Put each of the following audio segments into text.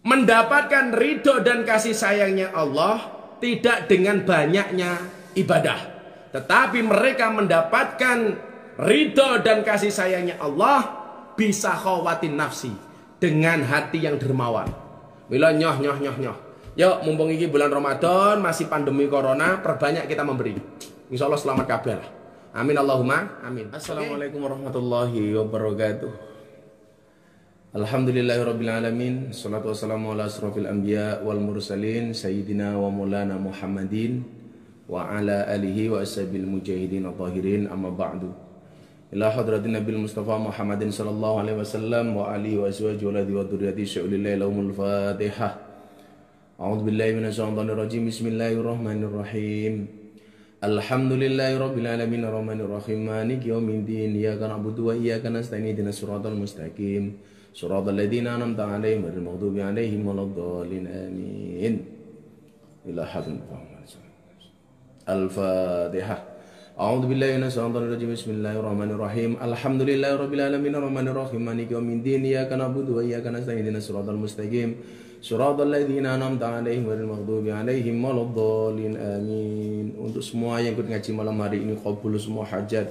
mendapatkan ridho dan kasih sayangnya Allah tidak dengan banyaknya ibadah, tetapi mereka mendapatkan ridho dan kasih sayangnya Allah bisa khawatin nafsi, dengan hati yang dermawan. Mila nyoh. Yuk, mumpung ini bulan Ramadan, masih pandemi corona, perbanyak kita memberi. Insya Allah selamat kabeh. Amin Allahumma amin. Assalamualaikum warahmatullahi wabarakatuh. Alhamdulillahirabbil alamin. Shalatu wassalamu ala asrofil anbiya wal mursalin sayyidina wa maulana Muhammadin wa ala alihi wa ashabil mujahidin at-tahirin, amma ba'du. Ila hadratin Nabil Mustafa Muhammadin sallallahu alaihi wasallam wa alihi wa azwajihi wa wa dzurriyyati syu'lillahi lahumul Fatihah. A'udzu billahi minasyaitonir rajim. Bismillahirrahmanirrahim. Alhamdulillahi rabbil alamin arrahmanir rahim maliki yaumiddin iyyaka na'budu wa iyyaka nasta'in ihdinas siratal mustaqim siratal ladzina an'amta 'alaihim ghairil maghdubi 'alaihim waladdallin amin. Ila hadratin Al-Fatihah. A'udzu billahi minasyaitonir rajim. Bismillahirrahmanirrahim. Alhamdulillahi rabbil alamin arrahmanir rahim maliki yaumiddin iyyaka na'budu wa iyyaka nasta'in ihdinas siratal mustaqim siratal ladzina an'amta 'alaihim ghairil maghdubi 'alaihim waladdallin amin. Untuk semua yang ikut ngaji malam hari ini, qabul semua hajat,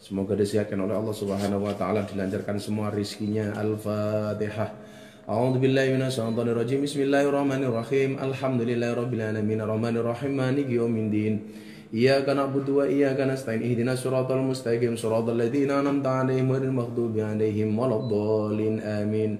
semoga disediakan oleh Allah Subhanahu wa taala, dilancarkan semua rezekinya. Al-Fatihah. A'udzu billahi minasyaitonir rajim. Bismillahirrahmanirrahim. Alhamdulillahi rabbil alamin arrahmanir rahim maliki yaumiddin iyyaka na'budu wa iyyaka nasta'in ihdinas siratal mustaqim siratal ladzina an'amta 'alaihim ghairil maghdubi 'alaihim waladdallin amin.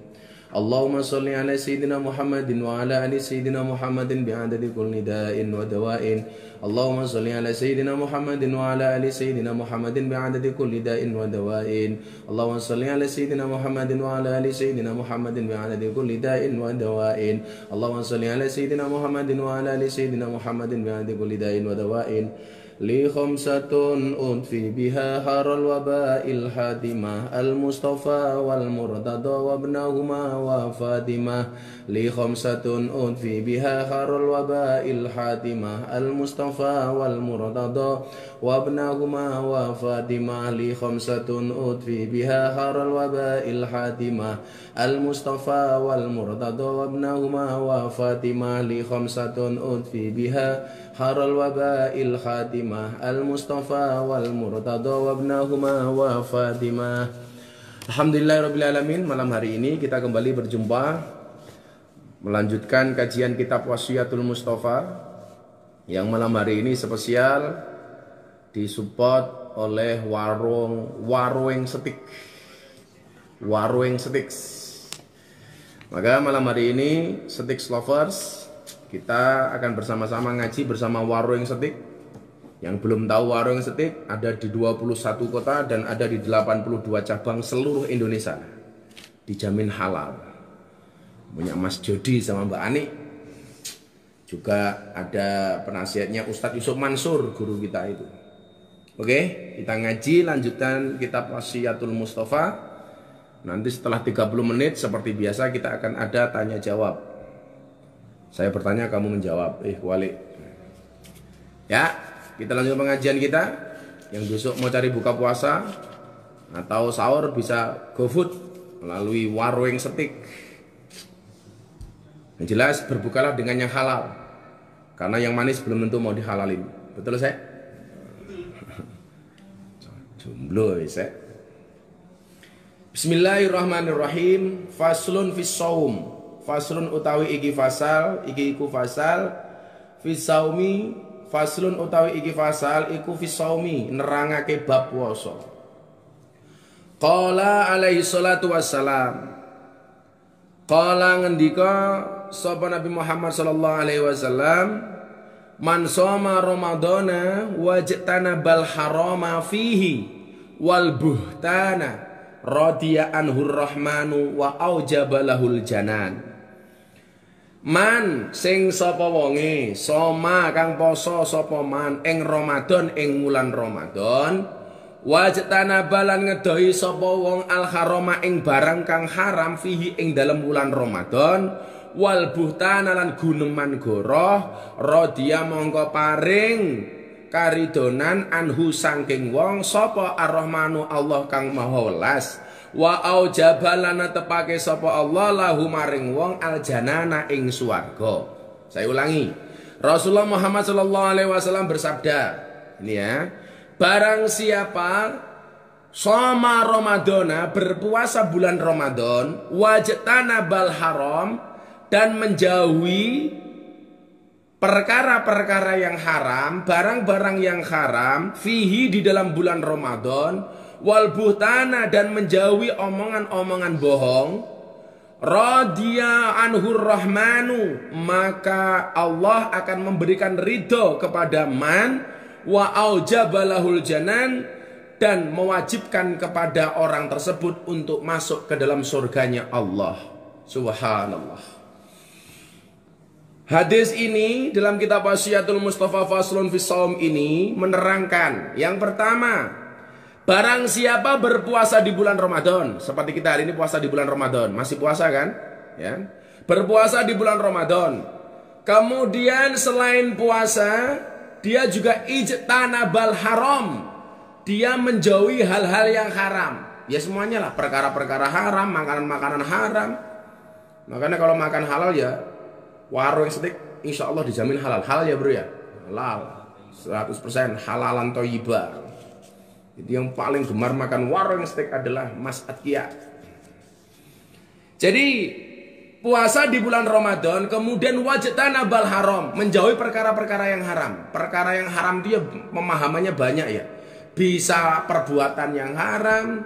Allahumma shalli ala sayyidina Muhammadin wa ala ali sayyidina Muhammadin bi'adadi kulli da'in wa dawa'in. Allahumma shalli ala sayyidina Muhammadin wa ala ali sayyidina Muhammadin bi'adadi kulli da'in wa dawa'in. Allahumma shalli ala sayyidina Muhammadin wa ala ali sayyidina Muhammadin bi'adadi kulli da'in wa dawa'in. Allahumma shalli ala sayyidina Muhammadin wa ala ali sayyidina Muhammadin bi'adadi kulli da'in wa dawa'in. Li khamsatun udfi biha haral waba'il hadimah al-Mustafa wal Murtada wa ibnahuma wa Fatimah. Li khamsatun udfi biha haral waba'il hadimah al-Mustafa wal Murtada wa ibnahuma wa Fatimah. Li khamsatun udfi biha haral waba'il hadimah al-Mustafa wal Murtada wa ibnahuma wa Fatimah. Li khamsatun udfi biha haral waba'il hadimah al-Mustafa wal Murtada wa ibnahuma wa Fatimah. Alhamdulillahirabbil alamin. Malam hari ini kita kembali berjumpa melanjutkan kajian kitab Wasiyatul Mustafa, yang malam hari ini spesial disupport oleh Warung Setik. Maka malam hari ini Setik Lovers, kita akan bersama-sama ngaji bersama Warung Setik. Yang belum tahu Warung Setik, ada di 21 kota dan ada di 82 cabang seluruh Indonesia. Dijamin halal. Punya Mas Jody sama Mbak Ani. Juga ada penasihatnya Ustadz Yusuf Mansur, guru kita itu. Oke, kita ngaji lanjutkan kitab Wasiyatul Mustafa. Nanti setelah 30 menit seperti biasa kita akan ada tanya jawab. Saya bertanya, kamu menjawab. Wali. Ya. Kita lanjut pengajian kita. Yang besok mau cari buka puasa atau sahur bisa GoFood melalui Warung Setik. Yang jelas berbukalah dengan yang halal, karena yang manis belum tentu mau dihalalin. Betul saya? Jomblo saya. Bismillahirrahmanirrahim. Faslun fis shaum. Faslun utawi iki fasal, iki iku fasal fis shaumi. Faslun utawi iki fasal iku fi shaumi, nerangake bab puasa. Qala alaihi salatu wassalam. Qala ngendika sapa Nabi Muhammad sallallahu alaihi wasallam, man shoma ramadhana wajtana bal harama fihi wal buhtana radiya anhur rahmanu wa aujaba lahul janan. Man sing sapa wonge soma kang poso sapa man ing Ramadan, ing wulan Ramadan, wajtana balan ngedohi sapa wong al harama ing barang kang haram fihi ing dalam wulan Ramadan, wal buhtana lan guneman goroh, radhiya mongko paring karidonan anhu saking wong sapa ar-rahmanu Allah kang maha welas, Wa aujabalana tepake sapa Allah lahu maring wong aljanana ing swarga. Saya ulangi. Rasulullah Muhammad sallallahu alaihi wasallam bersabda, ini ya. Barang siapa shoma Ramadana, berpuasa bulan Ramadan, wajtana bal haram, dan menjauhi perkara-perkara yang haram, barang-barang yang haram, fihi di dalam bulan Ramadan, wal buhtana, dan menjauhi omongan-omongan bohong, radhiya anhur rahmanu, maka Allah akan memberikan ridho kepada man, wa aujabalahul janan, dan mewajibkan kepada orang tersebut untuk masuk ke dalam surganya Allah. Subhanallah. Hadis ini dalam kitab Wasiyatul Mustafa Faslun fis Shaum ini menerangkan yang pertama, barang siapa berpuasa di bulan Ramadan, seperti kita hari ini puasa di bulan Ramadan, masih puasa kan? Ya. Berpuasa di bulan Ramadan. Kemudian selain puasa, dia juga ijtanabal haram. Dia menjauhi hal-hal yang haram. Ya semuanya lah, perkara-perkara haram, makanan-makanan haram. Makanya kalau makan halal ya warung steak insya Allah dijamin halal. Halal ya bro ya? Halal 100% halalan thayyibah. Jadi yang paling gemar makan warung steak adalah Mas Atkia. Jadi puasa di bulan Ramadan, kemudian wajtanabal haram, menjauhi perkara-perkara yang haram. Perkara yang haram dia pemahamannya banyak ya. Bisa perbuatan yang haram,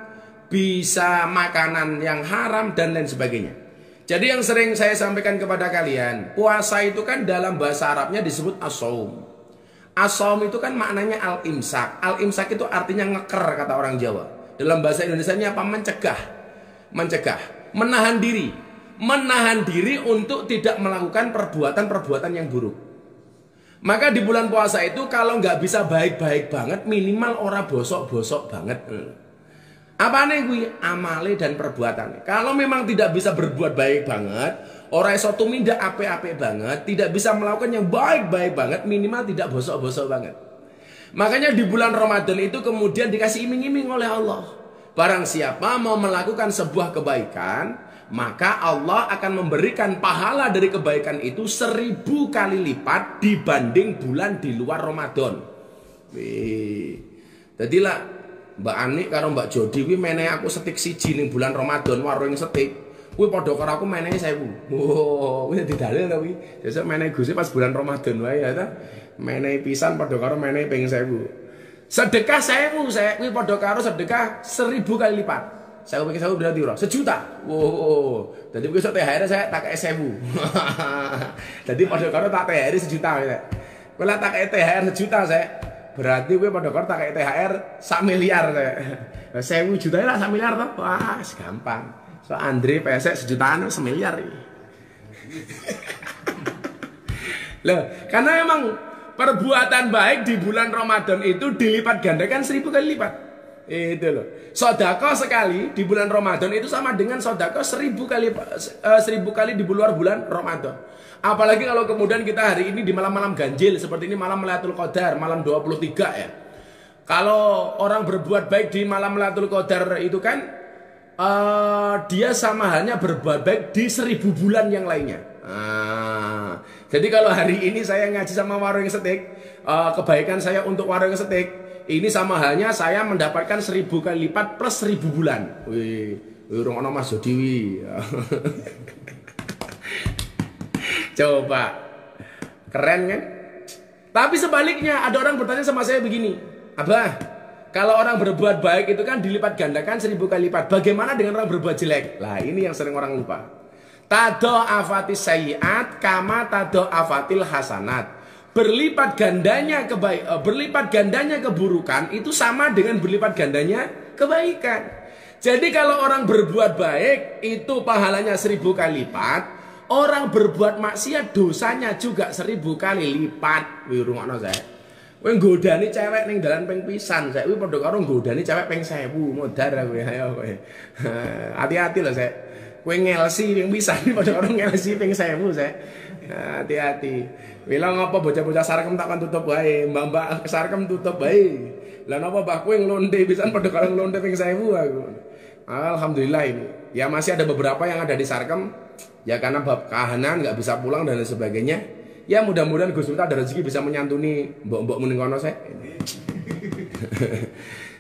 bisa makanan yang haram, dan lain sebagainya. Jadi yang sering saya sampaikan kepada kalian, puasa itu kan dalam bahasa Arabnya disebut as-shaum. As-shaum itu kan maknanya al-imsak. Al-imsak itu artinya ngeker kata orang Jawa. Dalam bahasa Indonesianya apa? Mencegah. Mencegah, menahan diri. Menahan diri untuk tidak melakukan perbuatan-perbuatan yang buruk. Maka di bulan puasa itu kalau nggak bisa baik-baik banget, minimal ora bosok-bosok banget. Apa nih gue? Amale dan perbuatannya. Kalau memang tidak bisa berbuat baik banget, orang iso tumindak ape-ape banget, tidak bisa melakukan yang baik-baik banget, minimal tidak bosok-bosok banget. Makanya di bulan Ramadan itu kemudian dikasih iming-iming oleh Allah. Barang siapa mau melakukan sebuah kebaikan, maka Allah akan memberikan pahala dari kebaikan itu 1000 kali lipat dibanding bulan di luar Ramadan. Jadilah Mbak Ani karo Mbak Jodi kuwi menehi aku setik siji ning bulan Ramadan warung setik. Kuwi padha karo aku menehi 1000. Wow, kuwi didalil to kuwi. Sesuk menehi Gusti pas bulan Ramadan wae ya ta. Menehi pisan padha karo menehi ping 1000. Sedekah 1000 saya kuwi padha karo sedekah 1000 kali lipat. 1000 ping 1000 berarti piro? 1 juta. Wow. Dadi besok THR saya tak kei 1000. Dadi padha karo tak THR 1 juta ya. Kowe tak kei THR 1 juta saya. Berarti gue pada kor tak kayak THR 1 miliar saya. 1000 juta lah 1 miliar toh. Wah, gampang. So Andre pesek 1 jutaan 1 miliar. Loh, karena emang perbuatan baik di bulan Ramadan itu dilipat gandakan 1000 kali lipat. Itu loh. Sedekah sekali di bulan Ramadan itu sama dengan sedekah 1000 kali di luar bulan Ramadan. Apalagi kalau kemudian kita hari ini di malam-malam ganjil seperti ini, malam Lailatul Qadar, malam 23 ya. Kalau orang berbuat baik di malam Lailatul Qadar itu kan dia sama halnya berbuat baik di 1000 bulan yang lainnya. Jadi kalau hari ini saya ngaji sama warung steak, kebaikan saya untuk warung steak ini sama halnya saya mendapatkan 1000 kali lipat plus 1000 bulan. Wih, urung ono Mas Jodi. Coba, keren kan? Tapi sebaliknya ada orang bertanya sama saya begini, Abah, kalau orang berbuat baik itu kan dilipat gandakan 1000 kali lipat. Bagaimana dengan orang berbuat jelek? Lah ini yang sering orang lupa. Tadha'afatis sayyi'at kama tadha'afatil hasanat. Berlipat gandanya keburukan itu sama dengan berlipat gandanya kebaikan. Jadi kalau orang berbuat baik itu pahalanya 1000 kali lipat. Orang berbuat maksiat dosanya juga 1000 kali lipat. Wih rungokno saya. Kowe nggodani cewek ning dalan ping pisan, saya kuwi padha karo nggodani cewek ping 1000. Modar kowe ayo kowe. Hati-hati loh saya. Kowe ngelsi ping pisan padha karo ngelsi ping 1000 saya. Hati-hati. Wila ngapa bocah-bocah sarkem takkan tutup wae, mbak-mbak sarkem tutup wae. Lah napa mbah kowe nglonde pisan padha karo nglonde ping 1000 aku. Alhamdulillah ini. Ya masih ada beberapa yang ada di Sarkem. Ya karena bab kahanan nggak bisa pulang dan lain sebagainya. Ya mudah-mudahan Gus Miftah ada rezeki bisa menyantuni mbok-mbok mending kono saya.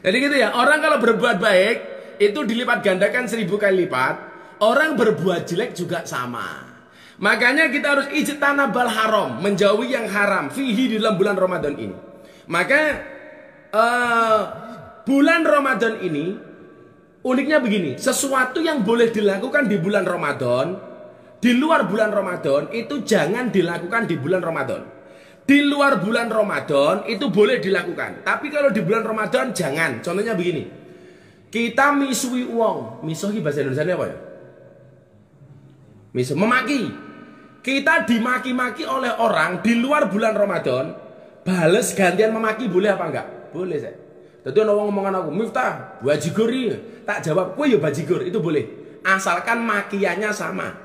Jadi gitu ya. Orang kalau berbuat baik itu dilipat gandakan 1000 kali lipat. Orang berbuat jelek juga sama. Makanya kita harus ijtanabal haram, menjauhi yang haram fihi di dalam bulan Ramadan ini. Maka bulan Ramadan ini uniknya begini, sesuatu yang boleh dilakukan di bulan Ramadan, di luar bulan Ramadan itu jangan dilakukan di bulan Ramadan. Di luar bulan Ramadan itu boleh dilakukan, tapi kalau di bulan Ramadan jangan. Contohnya begini, kita misui uang, misuhi bahasa Indonesia apa ya? Memaki. Kita dimaki-maki oleh orang di luar bulan Ramadan, bales gantian memaki boleh apa enggak? Boleh saya. Tadi orang ngomongan aku, Miftah, bajigori. Tak jawab, kue ya bajigur, itu boleh. Asalkan makiannya sama,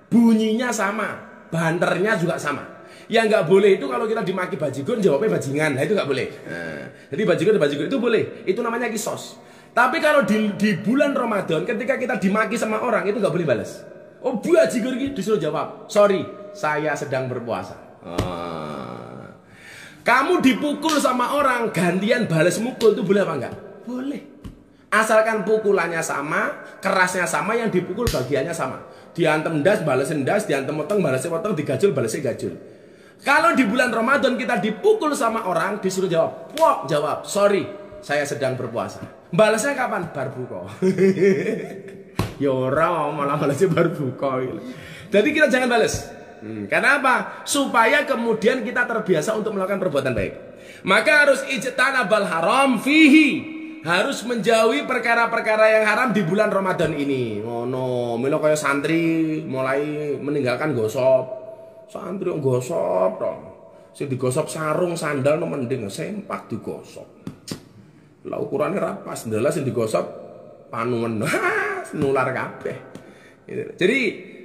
bunyinya sama, banternya juga sama. Yang nggak boleh itu kalau kita dimaki bajigur, jawabnya bajingan. Nah itu nggak boleh. Nah, jadi bajigur itu boleh. Itu namanya kisos. Tapi kalau di bulan Ramadan, ketika kita dimaki sama orang, itu nggak boleh balas. Oh bajigur gitu, disuruh jawab, sorry, saya sedang berpuasa. Kamu dipukul sama orang, gantian balas mukul itu boleh apa enggak? Boleh. Asalkan pukulannya sama, kerasnya sama, yang dipukul bagiannya sama. Diantem das, balesin das, diantem motong, balesin motong, digajul, balesin gajul. Kalau di bulan Ramadan kita dipukul sama orang, disuruh jawab, wah, jawab, sorry, saya sedang berpuasa. Balasnya kapan? Bar buka. Ya orang malah balasnya bar buka. Jadi kita jangan balas. Karena apa? Supaya kemudian kita terbiasa untuk melakukan perbuatan baik. Maka harus ijtanabal haram fihi. Harus menjauhi perkara-perkara yang haram di bulan Ramadan ini. Oh no, milo kayak santri mulai meninggalkan gosop. Santri yang gosop dong. Sing digosop sarung sandal no mending sempak digosop. Lah ukurannya rapas, ndelas sing digosop panuan. Nular kabeh. Jadi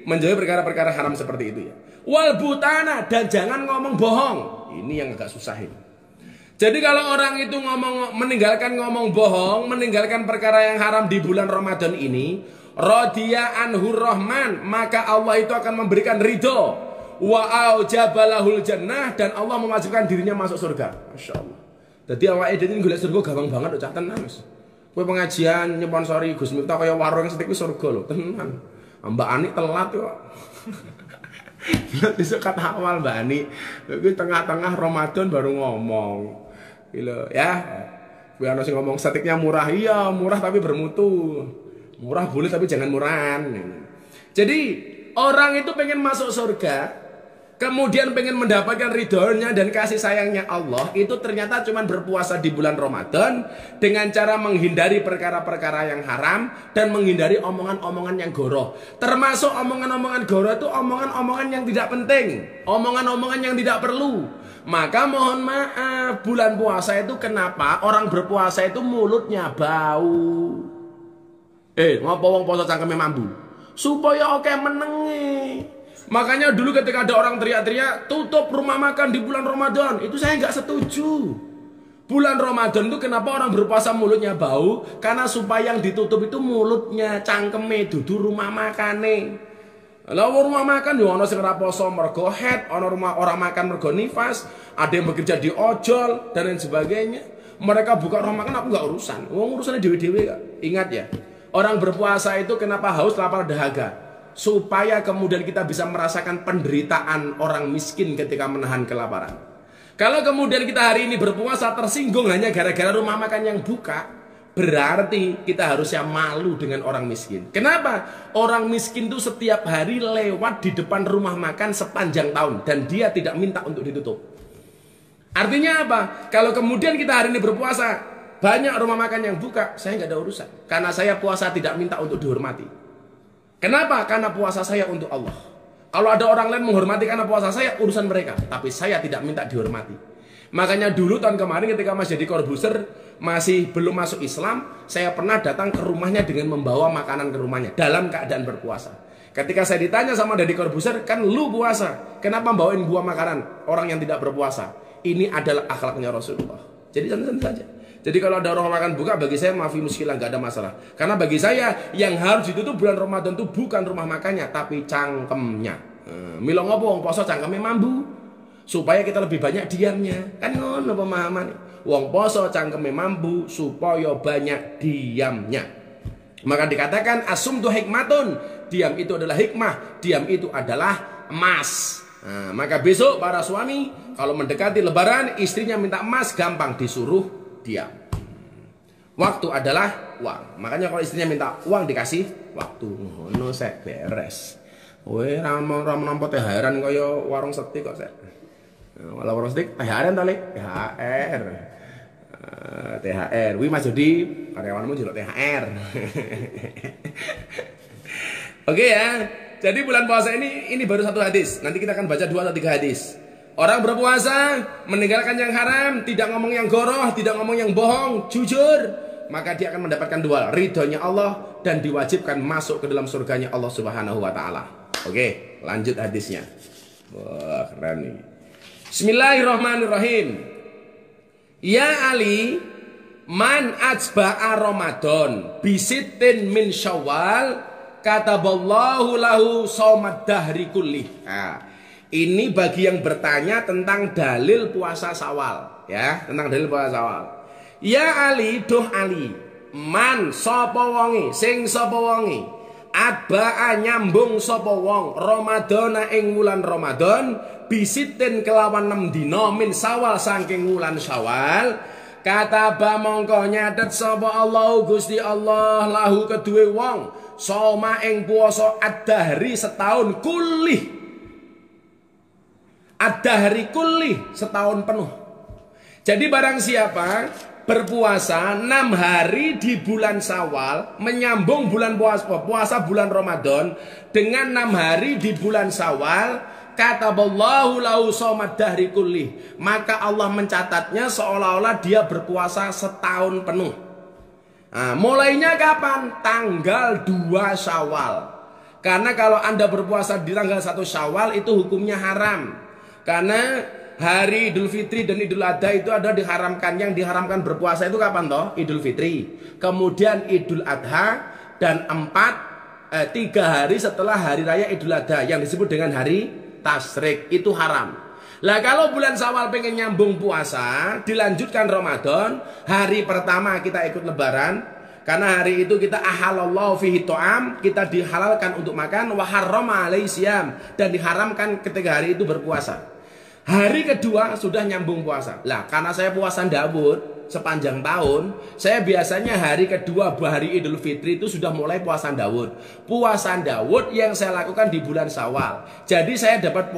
menjauhi perkara-perkara haram seperti itu ya. Wal butana, dan jangan ngomong bohong. Ini yang agak susah ini. Jadi kalau orang itu meninggalkan ngomong bohong, meninggalkan perkara yang haram di bulan Ramadan ini, radiya anhur rahman, maka Allah itu akan memberikan ridho. Wa aujabalahul jannah, dan Allah mewajibkan dirinya masuk surga. Masya Allah. Jadi awake dhewe golek surga gampang banget cak tenan wis. Kowe pengajian nyponsori Gus Miftah kaya warung setik wis surga lho, tenan. Mbak Ani telat kok. Besok kata awal Mbak Ani, kowe tengah-tengah Ramadan baru ngomong. Gila ya. Kowe ana sing ngomong setiknya murah. Iya, murah tapi bermutu. Murah boleh tapi jangan murahan. Jadi, orang itu pengen masuk surga, kemudian pengen mendapatkan ridhonya dan kasih sayangnya Allah, itu ternyata cuma berpuasa di bulan Ramadan dengan cara menghindari perkara-perkara yang haram dan menghindari omongan-omongan yang goroh. Termasuk omongan-omongan goroh itu omongan-omongan yang tidak penting, omongan-omongan yang tidak perlu. Maka mohon maaf, bulan puasa itu kenapa orang berpuasa itu mulutnya bau? Ngapa wong poso cangkeme mambu? Supaya oke menengi. Makanya dulu ketika ada orang teriak-teriak tutup rumah makan di bulan Ramadan, itu saya nggak setuju. Bulan Ramadan itu kenapa orang berpuasa mulutnya bau? Karena supaya yang ditutup itu mulutnya, cangkeme, dudu rumah makane. Lalu rumah makan yo ana sing ora poso mergo head, ana rumah orang makan mergo nifas, ada yang bekerja di ojol dan lain sebagainya. Mereka buka rumah makan aku nggak urusan. Wong urusannya dewe-dewe kok. Ingat ya, orang berpuasa itu kenapa haus, lapar, dahaga? Supaya kemudian kita bisa merasakan penderitaan orang miskin ketika menahan kelaparan. Kalau kemudian kita hari ini berpuasa tersinggung hanya gara-gara rumah makan yang buka, berarti kita harusnya malu dengan orang miskin. Kenapa? Orang miskin itu setiap hari lewat di depan rumah makan sepanjang tahun dan dia tidak minta untuk ditutup. Artinya apa? Kalau kemudian kita hari ini berpuasa, banyak rumah makan yang buka, saya nggak ada urusan. Karena saya puasa tidak minta untuk dihormati. Kenapa? Karena puasa saya untuk Allah. Kalau ada orang lain menghormati karena puasa saya, urusan mereka. Tapi saya tidak minta dihormati. Makanya dulu tahun kemarin ketika masih jadi Corbuzier, masih belum masuk Islam, saya pernah datang ke rumahnya dengan membawa makanan ke rumahnya dalam keadaan berpuasa. Ketika saya ditanya sama Deddy Corbuzier, kan lu puasa, kenapa bawain gua makanan orang yang tidak berpuasa? Ini adalah akhlaknya Rasulullah. Jadi santai saja. Jadi kalau ada orang makan buka, bagi saya maafi muskilah, nggak ada masalah. Karena bagi saya yang harus ditutup bulan Ramadan itu bukan rumah makannya, tapi cangkemnya. Milo ngopo wong poso cangkemnya mambu, supaya kita lebih banyak diamnya. Kan ngono pemahaman. Wong poso cangkemnya mambu supaya banyak diamnya. Maka dikatakan asumtu hikmatun, diam itu adalah hikmah, diam itu adalah emas. Nah, maka besok para suami kalau mendekati lebaran, istrinya minta emas, gampang disuruh diam. Waktu adalah uang. Makanya kalau istrinya minta uang dikasih waktu. Ngono sek beres. Kowe ra nampa THR-an kaya warung setik kok sek. Walau warung setik THR-an to, Lek? THR. THR. Wi Mas Jody, karyawanmu jelok THR. Oke ya. Jadi bulan puasa ini baru satu hadis. Nanti kita akan baca 2 atau 3 hadis. Orang berpuasa meninggalkan yang haram, tidak ngomong yang goroh, tidak ngomong yang bohong, jujur, maka dia akan mendapatkan 2, ridhonya Allah dan diwajibkan masuk ke dalam surganya Allah Subhanahu wa taala. Oke, lanjut hadisnya. Wah, keren nih. Bismillahirrahmanirrahim. Ya Ali, man ajba'a Ramadan bisitin min Syawal kataballahu lahu shaumad dahri kulli. Nah, ini bagi yang bertanya tentang dalil puasa Syawal, ya, tentang dalil puasa Syawal. Ya Ali, duh Ali, man sapa wonge, sing sapa wonge, adba'a nyambung sapa wong Ramadana ing wulan Ramadan, bisitin kelawan 6 dina min Syawal saking wulan Syawal, kataba mongko nyatet sapa Allah Gusti Allah lahu kedue wong soma ing puasa ad-dahri setahun kulih. Ad-dahri kulih setahun penuh. Jadi barang siapa berpuasa 6 hari di bulan Syawal, menyambung bulan puasa bulan Ramadan dengan 6 hari di bulan Syawal, kataballahu lahu shaumad dahri kulli, maka Allah mencatatnya seolah-olah dia berpuasa setahun penuh. Nah, mulainya kapan? Tanggal 2 Syawal. Karena kalau Anda berpuasa di tanggal 1 Syawal itu hukumnya haram. Karena hari Idul Fitri dan Idul Adha itu ada diharamkan. Yang diharamkan berpuasa itu kapan toh? Idul Fitri, kemudian Idul Adha, dan 3 hari setelah hari raya Idul Adha yang disebut dengan hari Tasyrik, itu haram. Lah kalau bulan Syawal pengen nyambung puasa, dilanjutkan Ramadan, hari pertama kita ikut lebaran, karena hari itu kita ahalallahu fihi ta'am, kita dihalalkan untuk makan, wa harrama alaihi siyam, dan diharamkan ketika hari itu berpuasa. Hari kedua sudah nyambung puasa. Lah karena saya puasa Daud sepanjang tahun, saya biasanya hari kedua hari Idul Fitri itu sudah mulai puasa Daud. Puasa Daud yang saya lakukan di bulan Syawal. Jadi saya dapat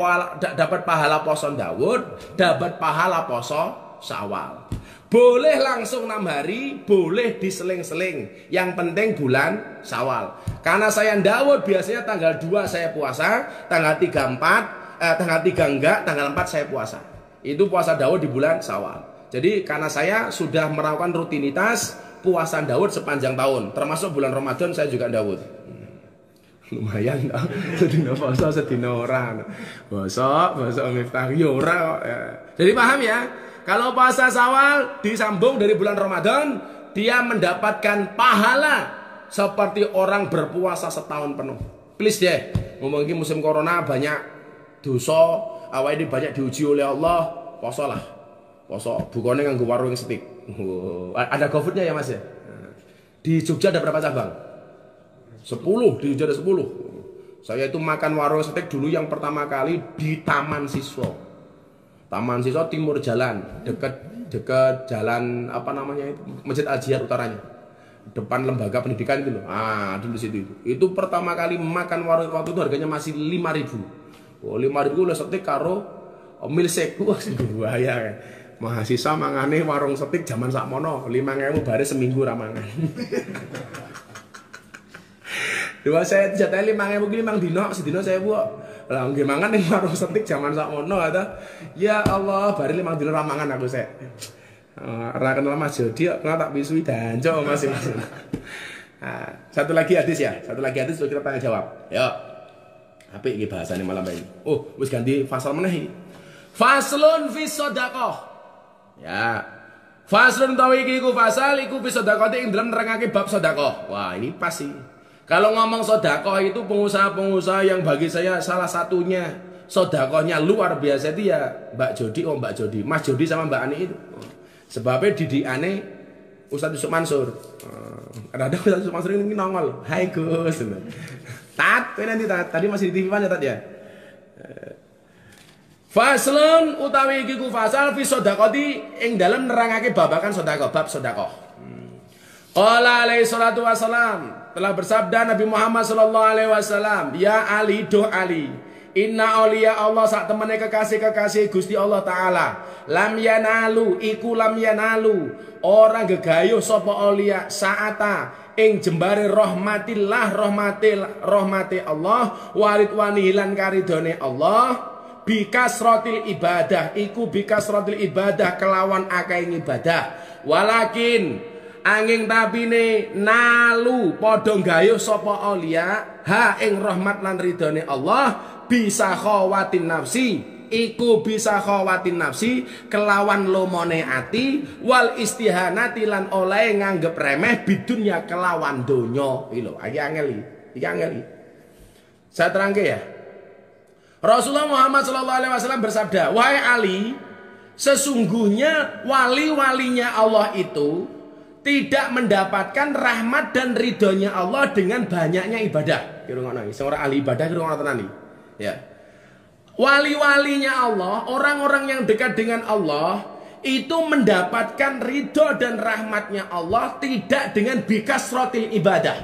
pahala poso Daud, dapat pahala poso Syawal. Boleh langsung 6 hari, boleh diseling-seling. Yang penting bulan Syawal. Karena saya Daud biasanya tanggal 2 saya puasa, tanggal 3 enggak, tanggal 4 saya puasa. Itu puasa Daud di bulan Syawal. Jadi karena saya sudah melakukan rutinitas puasa Daud sepanjang tahun, termasuk bulan Ramadan saya juga Daud. Lumayan toh. Sedina puasa sedina ora. Basa miftah yo ora. Jadi paham ya? Kalau puasa Syawal disambung dari bulan Ramadan, dia mendapatkan pahala seperti orang berpuasa setahun penuh. Please deh, ngomong ini musim corona banyak dosa, awal ini banyak diuji oleh Allah, poso lah. Poso, bukannya nganggo warung setik. Ada GoFood-nya ya Mas ya? Di Jogja ada berapa cabang? 10, di Jogja ada 10. Saya itu makan warung setik dulu yang pertama kali di Taman Siswa. Taman Siswa timur jalan, dekat jalan apa namanya itu? Masjid Al-Jihad utaranya. Depan lembaga pendidikan itu loh. Ah, dulu situ itu. Itu pertama kali makan warung waktu itu harganya masih 5.000. Oh, 5.000 lah setik karo milsek. Wah, bahaya ya. Mahasiswa mangane warung setik zaman sakmono 5.000 bare seminggu ramangan. Dua saya jatah 5.000 ki 5 dino, sedino 1.000 kok. Lah nggih mangan ning warung setik zaman sakmono ada. Ya Allah, bare 5 dino ramangan aku sek. Ora kenal Mas Jody kok tak bisui danco masing-masing. Nah, satu lagi hadis ya. Satu lagi hadis kita tanya jawab. Yuk. Apik iki bahasane malam ini. Oh, wis ganti fasal meneh iki. Faslun fi shadaqah. Ya, Faslun tawi iki iku fasal iku fi sedekah ing dalam nerangake bab sedekah. Wah, ini pas sih. Kalau ngomong sedekah itu pengusaha-pengusaha yang bagi saya salah satunya sedekahnya luar biasa itu ya Mbak Jodi, Mbak Jodi, Mas Jodi sama Mbak Ani itu. Sebabnya didikane Ustadz Yusuf Mansur. Kadang-kadang Ustadz Yusuf Mansur ini nongol. Hai Gus. Tat, nanti tat. Tadi masih di TV mana tat ya? Faslun utawi iki ku fasal fi sedekati ing dalem nerangake babakan sedekah, bab sedekah. Qala alaihi salatu wasalam, telah bersabda Nabi Muhammad sallallahu alaihi wasallam, ya Ali do Ali, inna auliya Allah sak temene kekasih-kekasih Gusti Allah taala, lam yanalu iku lam yanalu, orang gegayuh sapa auliya saata ing jembare rahmatillah rahmati Allah waridwani lan karidone Allah. Bikasrotil ibadah iku bikasrotil ibadah kelawan akeh ibadah walakin angin tapine nalu padha gayuh sapa aulia ha ing rahmat lan ridhone Allah bisa khawatin nafsi iku bisa khawatin nafsi kelawan lomone ati wal istihanati lan oleh nganggep remeh bidunya kelawan donya. Iki lho iki angel iki saya terangke ya. Rasulullah Muhammad SAW bersabda, wahai Ali, sesungguhnya wali-walinya Allah itu tidak mendapatkan rahmat dan ridhonya Allah dengan banyaknya ibadah. Seorang ahli ibadah, ya. Wali-walinya Allah, orang-orang yang dekat dengan Allah, itu mendapatkan ridho dan rahmatnya Allah tidak dengan bikasrotil ibadah,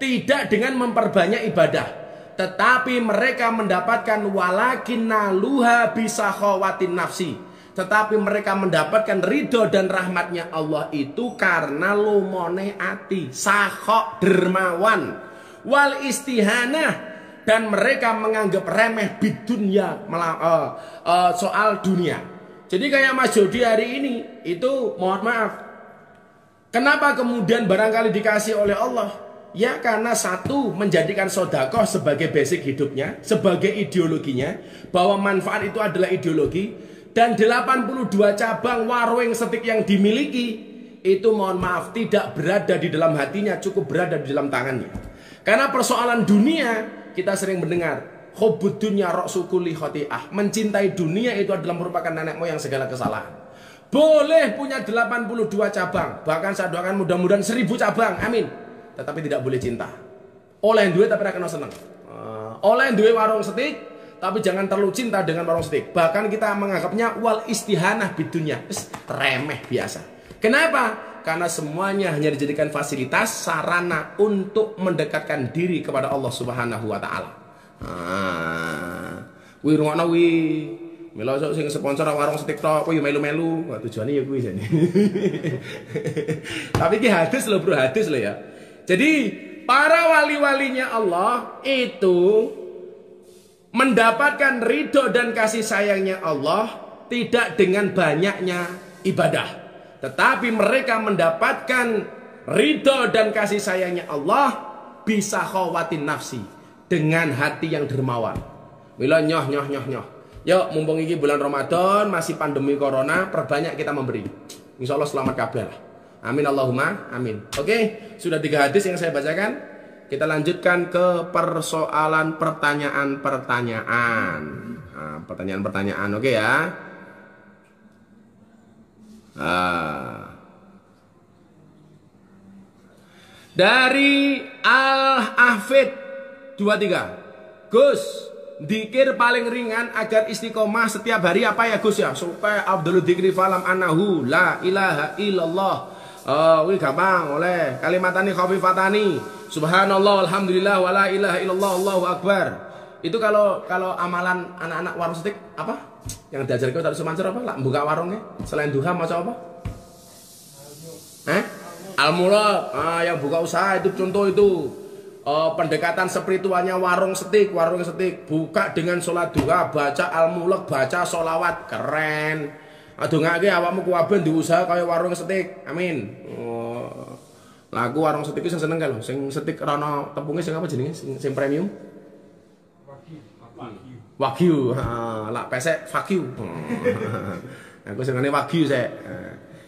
tidak dengan memperbanyak ibadah. Tetapi mereka mendapatkan walakin naluha bisa khawatin nafsi. Tetapi mereka mendapatkan ridho dan rahmatnya Allah itu karena lumone ati, sakhok dermawan, wal istihanah, dan mereka menganggap remeh bidunya soal dunia. Jadi kayak Mas Jodi hari ini itu mohon maaf, kenapa kemudian barangkali dikasih oleh Allah? Ya karena satu menjadikan sedekah sebagai basic hidupnya, sebagai ideologinya, bahwa manfaat itu adalah ideologi, dan 82 cabang warung setik yang dimiliki itu mohon maaf tidak berada di dalam hatinya, cukup berada di dalam tangannya. Karena persoalan dunia kita sering mendengar hubbud dunya ra'su kulli khati'ah, mencintai dunia itu adalah merupakan nenek moyang segala kesalahan. Boleh punya 82 cabang, bahkan saya doakan mudah-mudahan 1000 cabang, amin. Tetapi tidak boleh cinta. Oleh duit tapi kena seneng. Oleh duit warung setik, tapi jangan terlalu cinta dengan warung setik. Bahkan kita menganggapnya wal istihanah bidunya, remeh biasa. Kenapa? Karena semuanya hanya dijadikan fasilitas, sarana untuk mendekatkan diri kepada Allah Subhanahu wa taala. Wi rungokno wi. Mila sing sponsor warung setik tok kowe yo melu-melu. Tujuane ya kuwi jane. Tapi iki hadis lho, Bro, hadis lho ya. Jadi para wali-walinya Allah itu mendapatkan ridho dan kasih sayangnya Allah tidak dengan banyaknya ibadah, tetapi mereka mendapatkan ridho dan kasih sayangnya Allah bisa khawatin nafsi, dengan hati yang dermawan. Mila nyoh. Yuk mumpung ini bulan Ramadan masih pandemi corona, perbanyak kita memberi. Insya Allah selamat kabeh lah. Amin Allahumma amin. Oke, sudah 3 hadis yang saya bacakan. Kita lanjutkan ke persoalan pertanyaan-pertanyaan. Pertanyaan-pertanyaan, oke ya. Dari Al-Hafid 23. Gus, dzikir paling ringan agar istiqomah setiap hari apa ya Gus ya? Supaya Abdul dzikri falam anahu la ilaha illallah. Wih gampang oleh kalimatani khafifatani subhanallah alhamdulillah wala ilaha illallah Allahu akbar. Itu kalau amalan anak-anak warung setik apa? Yang diajarkan tadi Sumansur apa? Lah buka warungnya selain duha maca apa? Al-Mulk. Yang buka usaha itu contoh itu. Pendekatan spiritualnya warung setik buka dengan sholat duha, baca Al-Mulk, baca sholawat, keren. Adongake awakmu kuwabe diusaha kaya warung setik. Amin. Lah aku warung setik sing seneng kalau sing setik rono tepunge sing apa jenenge sing premium? Wagyu. Lah pesek wagyu. Aku senengane wagyu sik.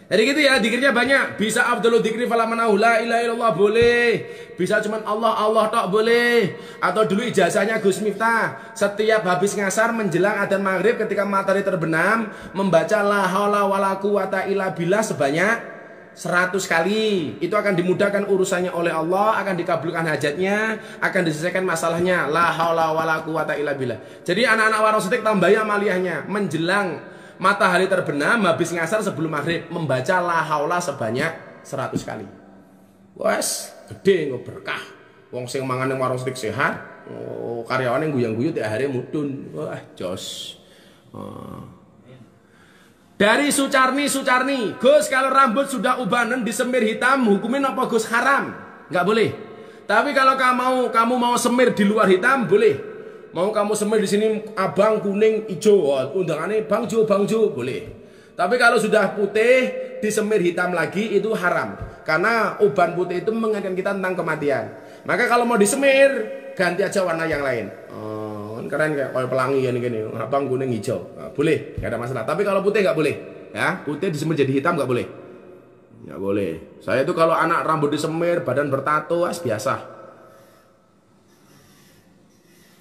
Jadi gitu ya, dikirnya banyak. Bisa afdhalu dzikri falamanahu la ilaha illallah boleh. Bisa cuman Allah Allah tok boleh. Atau dulu ijazahnya Gus Miftah, setiap habis ngasar menjelang adzan maghrib ketika matahari terbenam membaca la haula wala quwata illa billah sebanyak 100 kali. Itu akan dimudahkan urusannya oleh Allah, akan dikabulkan hajatnya, akan diselesaikan masalahnya. La haula wala quwata illa billah. Jadi anak-anak warung setik tambahi amaliyahnya menjelang matahari terbenam habis ngasar sebelum maghrib membaca la haula sebanyak 100 kali. Wes gede engko berkah. Wong sing mangan ning warung setik sehat, karyawane guyang-guyu tiap hari mudun. Wah, jos. Dari Sucarni, Gus kalau rambut sudah ubanan disemir hitam hukumin apa Gus? Haram. Enggak boleh. Tapi kalau kamu mau semir di luar hitam boleh. Mau kamu semir di sini abang, kuning, hijau, undangannya Bang Jo, boleh. Tapi kalau sudah putih disemir hitam lagi itu haram. Karena uban putih itu mengingatkan kita tentang kematian. Maka kalau mau disemir ganti aja warna yang lain. Keren kayak pelangi gini, abang, kuning, hijau. Boleh, nggak ada masalah. Tapi kalau putih nggak boleh. Ya, putih disemir jadi hitam nggak boleh. Nggak boleh. Saya itu kalau anak rambut disemir, badan bertato, biasa.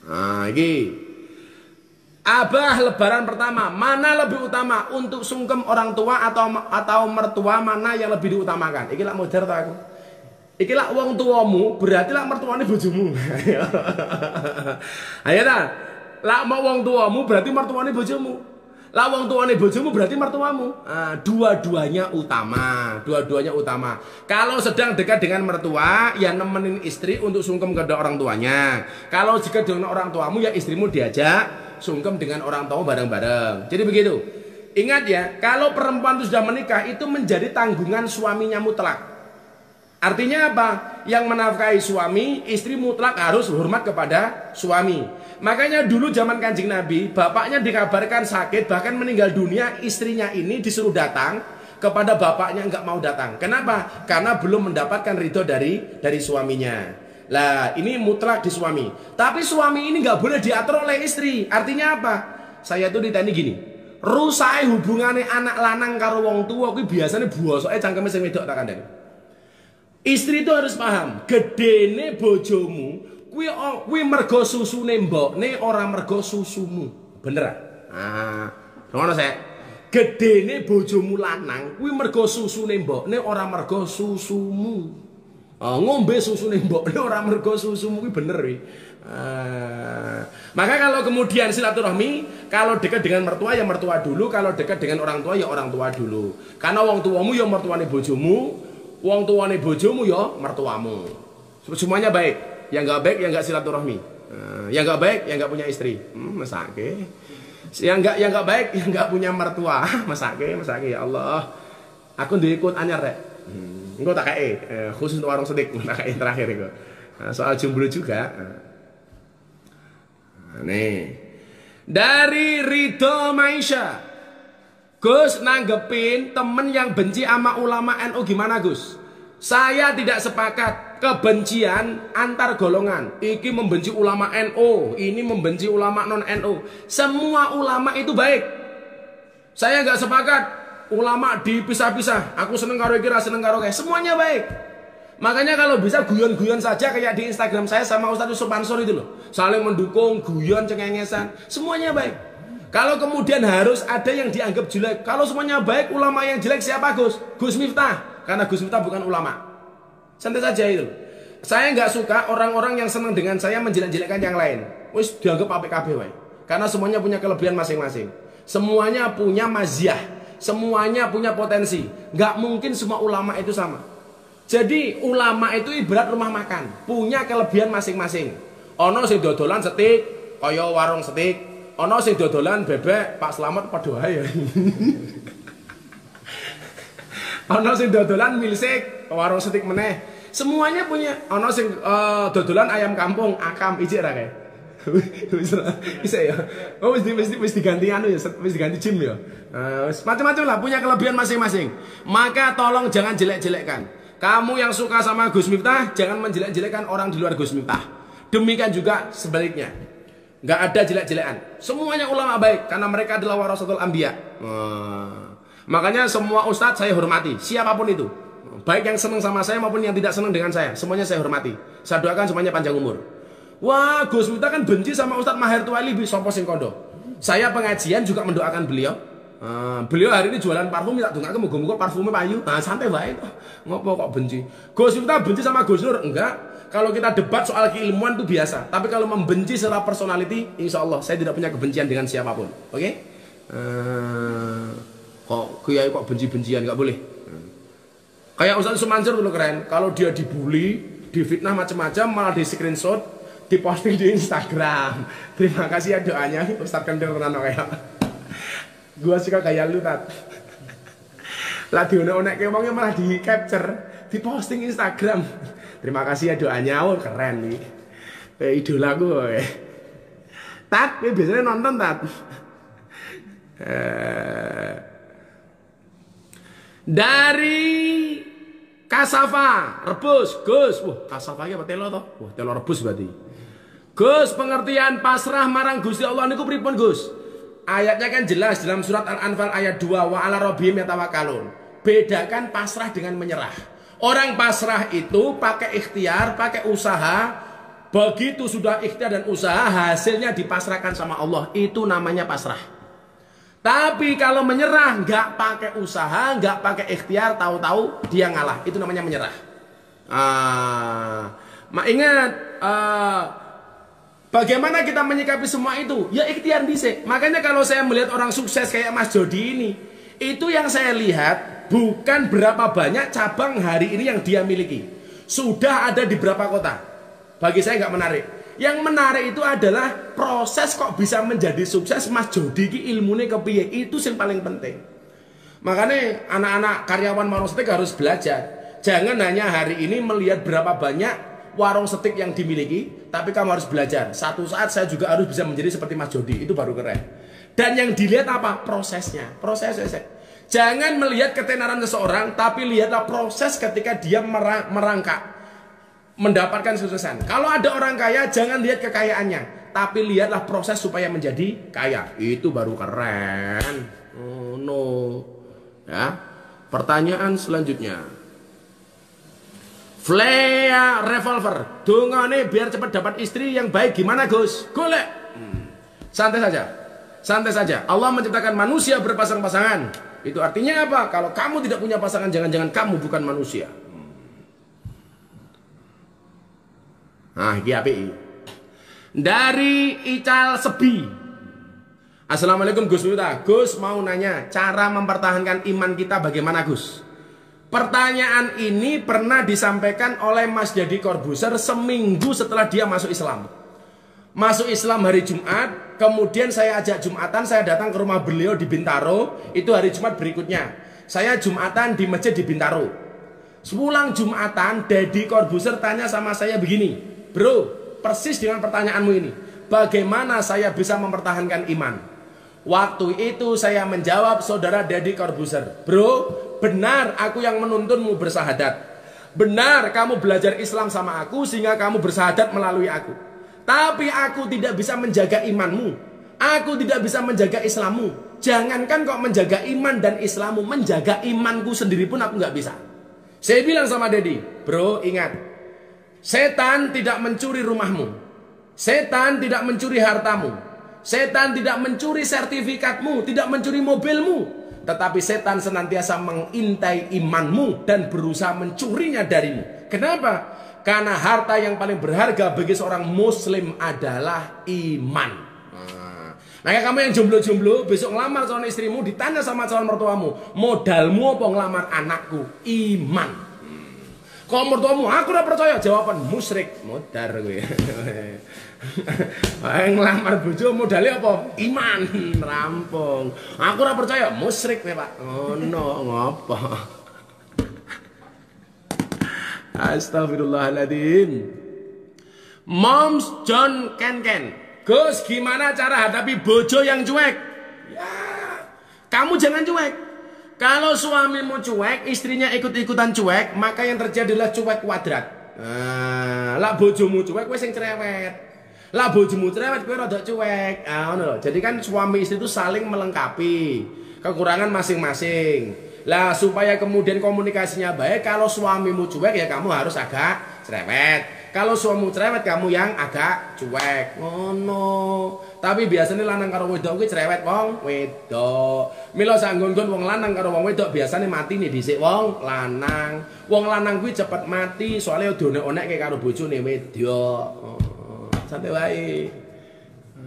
Nah, ini Abah lebaran pertama mana lebih utama untuk sungkem orang tua atau mertua, mana yang lebih diutamakan? Iki lak modern ta aku. Iki lak wong tuamu berarti lak mertuane bojomu. Ayo ta. Lak mau wong tuamu berarti mertuane bojomu. Lah wong tuane bojomu berarti mertuamu. Dua-duanya utama, Kalau sedang dekat dengan mertua, ya nemenin istri untuk sungkem ke orang tuanya. Kalau jika dengan orang tuamu, ya istrimu diajak sungkem dengan orang tuamu bareng-bareng. Jadi begitu. Ingat ya, kalau perempuan itu sudah menikah itu menjadi tanggungan suaminya mutlak. Artinya apa? Yang menafkahi suami, istri mutlak harus hormat kepada suami. Makanya dulu zaman Kanjeng Nabi, bapaknya dikabarkan sakit, bahkan meninggal dunia, istrinya ini disuruh datang kepada bapaknya, nggak mau datang. Kenapa? Karena belum mendapatkan ridho dari suaminya. Lah, ini mutlak di suami. Tapi suami ini nggak boleh diatur oleh istri. Artinya apa? Saya tuh ditanya gini, rusake hubungannya anak lanang karo wong tua kuwi biasanya buosoknya cangkeme sing wedok tak kandhani. Istri itu harus paham, gedene bojomu kuwi mergo susune mbokne ora mergo susumu. Bener ah? Ngono sik. Gedene bojomu lanang kuwi mergo susune mbokne ora mergo susumu. Ngombe susune mbokne ora mergo susumu kuwi bener kuwi. Maka kalau kemudian silaturahmi, kalau dekat dengan mertua ya mertua dulu, kalau dekat dengan orang tua ya orang tua dulu. Karena wong tuamu ya mertuane bojomu, wong tuane bojomu ya mertuamu. Semuanya baik. Yang nggak baik, yang nggak silaturahmi. Yang nggak baik, yang nggak punya istri. Masake. Yang nggak baik, yang nggak punya mertua. Masake ya Allah. Aku ndek ikut anyar rek. Engko tak kae, khusus untuk warung sedik tak kae terakhir iku. Soal jomblo juga. Nih. Dari Ridho Maisha. Gus nanggepin temen yang benci sama ulama NU gimana Gus? Saya tidak sepakat kebencian antar golongan. Iki membenci ulama NU, ini membenci ulama non NU. Semua ulama itu baik. Saya nggak sepakat ulama dipisah-pisah. Aku seneng karo iki, seneng karo kayak. Semuanya baik. Makanya kalau bisa guyon-guyon saja kayak di Instagram saya sama Ustadz Yusuf Mansur itu loh. Saling mendukung, guyon, cengengesan. Semuanya baik. Kalau kemudian harus ada yang dianggap jelek. Kalau semuanya baik, ulama yang jelek siapa Gus? Gus Miftah. Karena Gus Miftah bukan ulama. Santai saja itu. Saya nggak suka orang-orang yang senang dengan saya menjelek-jelekkan yang lain. Wis dianggap APKB wae. Karena semuanya punya kelebihan masing-masing. Semuanya punya maziah. Semuanya punya potensi. Nggak mungkin semua ulama itu sama. Jadi ulama itu ibarat rumah makan. Punya kelebihan masing-masing. Ono sing dodolan setik, kaya warung setik. Ono sing dodolan bebek, Pak Slamet padha wae. Ono sing dodolan milsek, warung setik meneh. Semuanya punya. Ono sing dodolan ayam kampung, akam ijik ra kae. Bisa ya. Oh wis diganti anu ya, wis diganti gym ya. Macam-macam lah, punya kelebihan masing-masing. Maka tolong jangan jelek-jelekkan. Kamu yang suka sama Gus Miftah, jangan menjelek-jelekkan orang di luar Gus Miftah. Demikian juga sebaliknya. Nggak ada jelek-jelekan. Semuanya ulama baik karena mereka adalah warasatul anbiya. Makanya semua ustadz saya hormati, siapapun itu. Baik yang senang sama saya maupun yang tidak senang dengan saya, semuanya saya hormati. Saya doakan semuanya panjang umur. Wah, Gus Miftah kan benci sama Ustadz Maher Tuwaili sopo sing kondo. Saya pengajian juga mendoakan beliau. Beliau hari ini jualan parfum, minta dongake muga-muga parfumnya payu. Santai wae toh. Ngopo kok benci? Gus Miftah benci sama Gus Nur? Enggak. Kalau kita debat soal keilmuan itu biasa. Tapi kalau membenci secara personality, insya Allah saya tidak punya kebencian dengan siapapun. Oke? Kok kiai kok benci-bencian, nggak boleh. Kayak Ustaz Sumansur dulu keren. Kalau dia dibully, difitnah macam-macam, malah di screenshot, diposting di Instagram. Terima kasih ya doanya, Ustaz Kendor Nano kayak. Gua suka kayak lu tat. Lah dionek-onek ke wongnya malah di capture, diposting Instagram. Terima kasih ya doanya, keren nih. Idola gue. Tat, biasanya nonton tat. Dari Kasafa rebus Gus. Kasafa apa telo toh? Telo rebus berarti. Gus, pengertian pasrah marang Gusti Allah niku pripun Gus? Ayatnya kan jelas dalam surat Al-Anfal ayat 2, wa 'ala rabbihim yatawakkalun. Bedakan pasrah dengan menyerah. Orang pasrah itu pakai ikhtiar, pakai usaha. Begitu sudah ikhtiar dan usaha, hasilnya dipasrahkan sama Allah. Itu namanya pasrah. Tapi kalau menyerah, nggak pakai usaha, nggak pakai ikhtiar, tahu-tahu dia ngalah. Itu namanya menyerah. Ingat, bagaimana kita menyikapi semua itu? Ya ikhtiar dhisik. Makanya kalau saya melihat orang sukses kayak Mas Jody ini, itu yang saya lihat bukan berapa banyak cabang hari ini yang dia miliki. Sudah ada di berapa kota. Bagi saya nggak menarik. Yang menarik itu adalah proses kok bisa menjadi sukses. Mas Jody ki ilmune kepiye, itu yang paling penting. Makanya anak-anak karyawan warung setik harus belajar. Jangan hanya hari ini melihat berapa banyak warung setik yang dimiliki, tapi kamu harus belajar. Satu saat saya juga harus bisa menjadi seperti Mas Jody, itu baru keren. Dan yang dilihat apa? Prosesnya. Jangan melihat ketenaran seseorang, tapi lihatlah proses ketika dia merangkak mendapatkan kesuksesan. Kalau ada orang kaya, jangan lihat kekayaannya, tapi lihatlah proses supaya menjadi kaya. Itu baru keren. Oh no. Ya. Pertanyaan selanjutnya. Flea Revolver, dongane biar cepat dapat istri yang baik gimana Gus? Golek. Santai saja. Allah menciptakan manusia berpasang-pasangan. Itu artinya apa? Kalau kamu tidak punya pasangan, jangan-jangan kamu bukan manusia. Nah, iki API. Dari Ical Sebi. Assalamualaikum Gus Miftah. Gus mau nanya, cara mempertahankan iman kita bagaimana Gus? Pertanyaan ini pernah disampaikan oleh Mas Deddy Corbuzier seminggu setelah dia masuk Islam. Masuk Islam hari Jumat, kemudian saya ajak Jumatan, saya datang ke rumah beliau di Bintaro, itu hari Jumat berikutnya. Saya Jumatan di masjid di Bintaro. Sepulang Jumatan, Deddy Corbuzier tanya sama saya begini, bro, persis dengan pertanyaanmu ini, bagaimana saya bisa mempertahankan iman? Waktu itu saya menjawab, saudara Deddy Corbuzier, bro, benar aku yang menuntunmu bersahadat. Benar kamu belajar Islam sama aku sehingga kamu bersahadat melalui aku. Tapi aku tidak bisa menjaga imanmu. Aku tidak bisa menjaga Islammu. Jangankan kok menjaga iman dan Islammu, menjaga imanku sendiri pun aku nggak bisa. Saya bilang sama Deddy, bro ingat, setan tidak mencuri rumahmu. Setan tidak mencuri hartamu. Setan tidak mencuri sertifikatmu, tidak mencuri mobilmu. Tetapi setan senantiasa mengintai imanmu dan berusaha mencurinya darimu. Kenapa? Karena harta yang paling berharga bagi seorang muslim adalah iman. Nah, kamu yang jomblo-jomblo, besok ngelamar calon istrimu, ditanya sama calon mertuamu, modalmu apa ngelamar anakku? Iman. Kalau mertuamu, aku udah percaya, jawaban musyrik, modar gue. Ngelamar bojo modalnya apa? Iman, rampung. Aku udah percaya, musyrik ya Pak. Oh no, ngapa? Astagfirullahaladzim. Moms John Ken. Gus, gimana cara hadapi bojo yang cuek? Ya, kamu jangan cuek. Kalau suamimu cuek, istrinya ikut-ikutan cuek, maka yang terjadi adalah cuek kuadrat. Lah bojomu cuek, wes yang cerewet. Lah bojomu cerewet, kowe rada cuek. Jadi kan suami istri itu saling melengkapi. kekurangan masing-masing. Lah supaya kemudian komunikasinya baik, kalau suamimu cuek ya kamu harus agak cerewet. Kalau suamimu cerewet kamu yang agak cuek. Ngono. Tapi biasanya lanang karo wedok kuwi cerewet wong wedok. Mila sak nggon-nggon wong lanang karo wong wedok biasanya mati nih dhisik wong lanang. Wong lanang kuwi cepet mati soalnya dionek-onekke karo bojone wedok. Santai wae.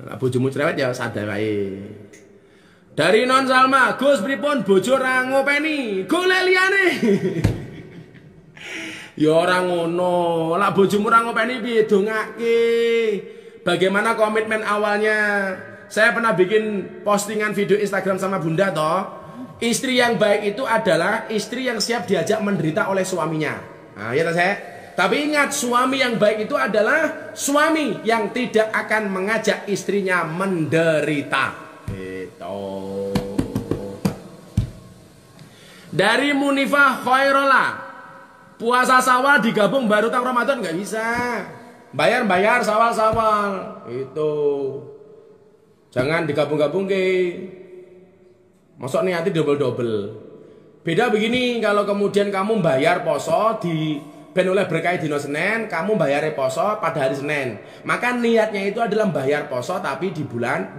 Lah bojomu cerewet ya sadar wae. Dari Non Salma, Gus pripun bojo ra ngopeni, golek liyane. Ya ora ngono. Lah bojomu ra ngopeni piye dongake? Bagaimana komitmen awalnya? Saya pernah bikin postingan video Instagram sama Bunda toh. Istri yang baik itu adalah istri yang siap diajak menderita oleh suaminya. Nah, ya saya. Tapi ingat, suami yang baik itu adalah suami yang tidak akan mengajak istrinya menderita. Gitu. Dari Munifah Khairola, puasa Syawal digabung baru tang Ramadan nggak bisa. Bayar Syawal. Itu. Jangan digabung-gabung ke. Masuk niati double-double. Beda begini, kalau kemudian kamu bayar poso di ben oleh berkah dino Senin, kamu bayar poso pada hari Senin. Maka niatnya itu adalah bayar poso tapi di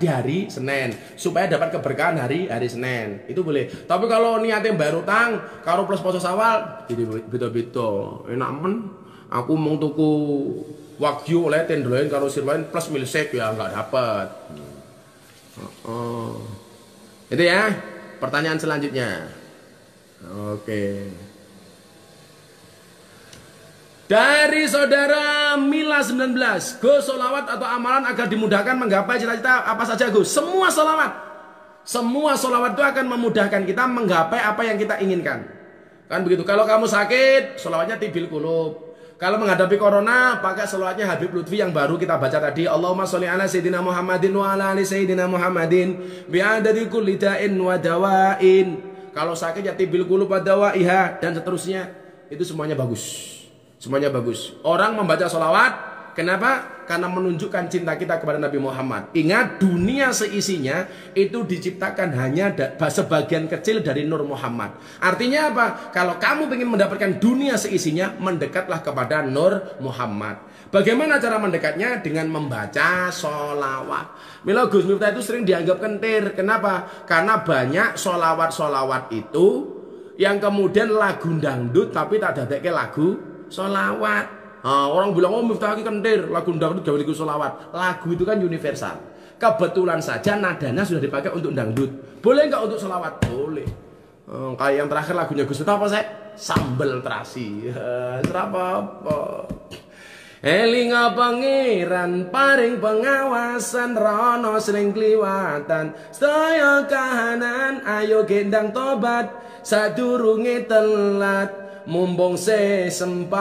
hari Senin supaya dapat keberkahan hari Senin. Itu boleh. Tapi kalau niatnya baru tang, karo plus poso Syawal, jadi beda-beda. Enak men, aku mau tuku wagyu oleh tenderloin karo sirloin plus milkshake ya nggak dapat. Itu ya. Pertanyaan selanjutnya. Oke. Dari saudara Mila 19, Gus, sholawat atau amalan agar dimudahkan menggapai cita-cita apa saja Gus? Semua sholawat itu akan memudahkan kita menggapai apa yang kita inginkan. Kan begitu. Kalau kamu sakit, sholawatnya tibil qulub. Kalau menghadapi corona, pakai sholawatnya Habib Lutfi yang baru kita baca tadi. Allahumma sholli ala sayyidina Muhammadin wa ala ali sayyidina Muhammadin bi'adadi kulli da'in wa dawain. Kalau sakit ya tibil qulub wa dawaiha dan seterusnya. Itu semuanya bagus. Semuanya bagus. Orang membaca sholawat, kenapa? Karena menunjukkan cinta kita kepada Nabi Muhammad. Ingat, dunia seisinya itu diciptakan hanya sebagian kecil dari Nur Muhammad. Artinya apa? Kalau kamu ingin mendapatkan dunia seisinya, mendekatlah kepada Nur Muhammad. Bagaimana cara mendekatnya? Dengan membaca sholawat. Mila Gus Miftah itu sering dianggap kentir. Kenapa? Karena banyak sholawat-sholawat itu yang kemudian lagu dangdut tapi tak dadekke lagu sholawat. Orang bilang, oh Miftah ini kentir, lagu dangdut gawe lagu sholawat. Lagu itu kan universal. Kebetulan saja nadanya sudah dipakai untuk dangdut. Boleh nggak untuk sholawat? Boleh. Kayak yang terakhir lagunya Gus Miftah apa sih? Sambel terasi. Serapa. Elinga pangeran paring pengawasan rono sering kliwatan. Sedaya kahanan ayo gendang tobat sadurunge telat. Mumpung sempat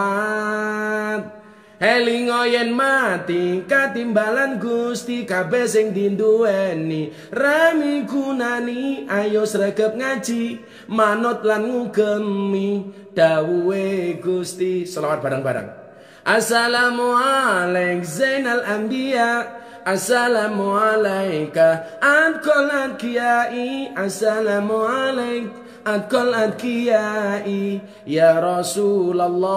Helingo yen mati katimbalan Gusti kabeh sing dinduweni rami gunani ayo sregep ngaji manut lan ngugemi dawuhe Gusti. Selawat bareng-bareng. Assalamualaikum Zainal Anbiya, Assalamualaikum Adkolat Kiai, Assalamualaikum Adkolat Kiai ya Rasulullah.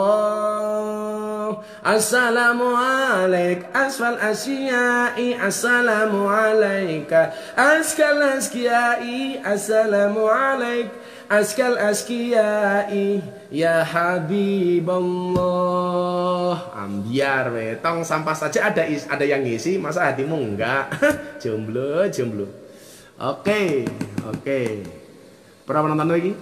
Assalamualaikum Asfal Asyai, Assalamualaikum Askal Askiai, Assalamualaikum Askal Askiai ya Habiballah. Ambiar tong sampah saja ada yang ngisi, masa hatimu enggak? Jomblo. Oke. Berapa nonton lagi?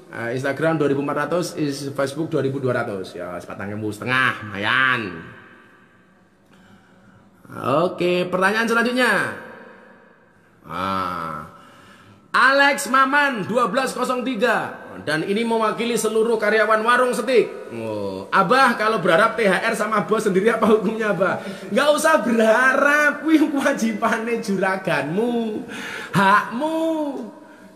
Instagram 2400, Facebook 2200. Ya, sepatangnya setengah, lumayan. Oke, pertanyaan selanjutnya. Alex Maman 1203 dan ini mewakili seluruh karyawan warung Setik. Abah kalau berharap THR sama bos sendiri apa hukumnya Abah? Nggak usah berharap, wih kewajibannya juraganmu, hakmu.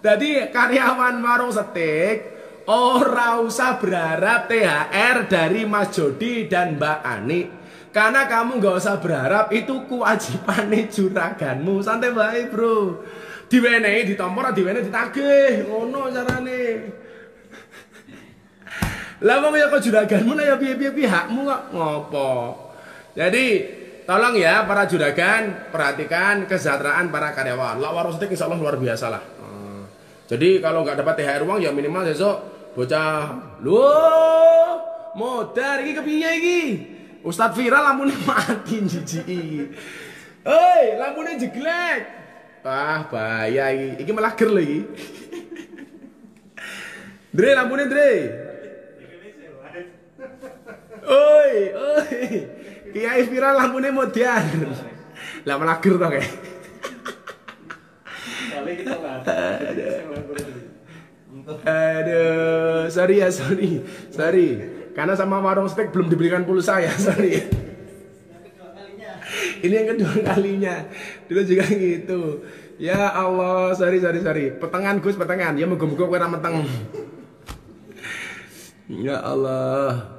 Jadi karyawan warung Setik ora usah berharap THR dari Mas Jody dan Mbak Ani. Karena kamu nggak usah berharap, itu kewajibannya juraganmu. Santai baik bro. Diwenehi ditampa ora diwenehi ditagih. Ngono carane. Lah wong ya kok juraganmu ya piye-piye hakmu kok ngopo. Jadi tolong ya para juragan perhatikan kesejahteraan para karyawan. Lak warung steak insyaallah luar biasa lah. Jadi kalau nggak dapat THR uang ya minimal besok bocah loh modar iki kepiye iki? Ustadz viral lampune mati jijiki. Hei, lampune jeglek. Wah, bahaya iki. Iki malah ger lho iki. Dre lampune Dre. Oi. Kiai viral lampune modar. Lah malah ger to kae. Aduh, sorry. Karena sama warung steak belum diberikan pulsa ya, sorry. Ini yang kedua kalinya. Dulu juga gitu. Ya Allah, sorry. Petengan Gus, petengan. Ya muga-muga kowe ora meteng. Ya Allah.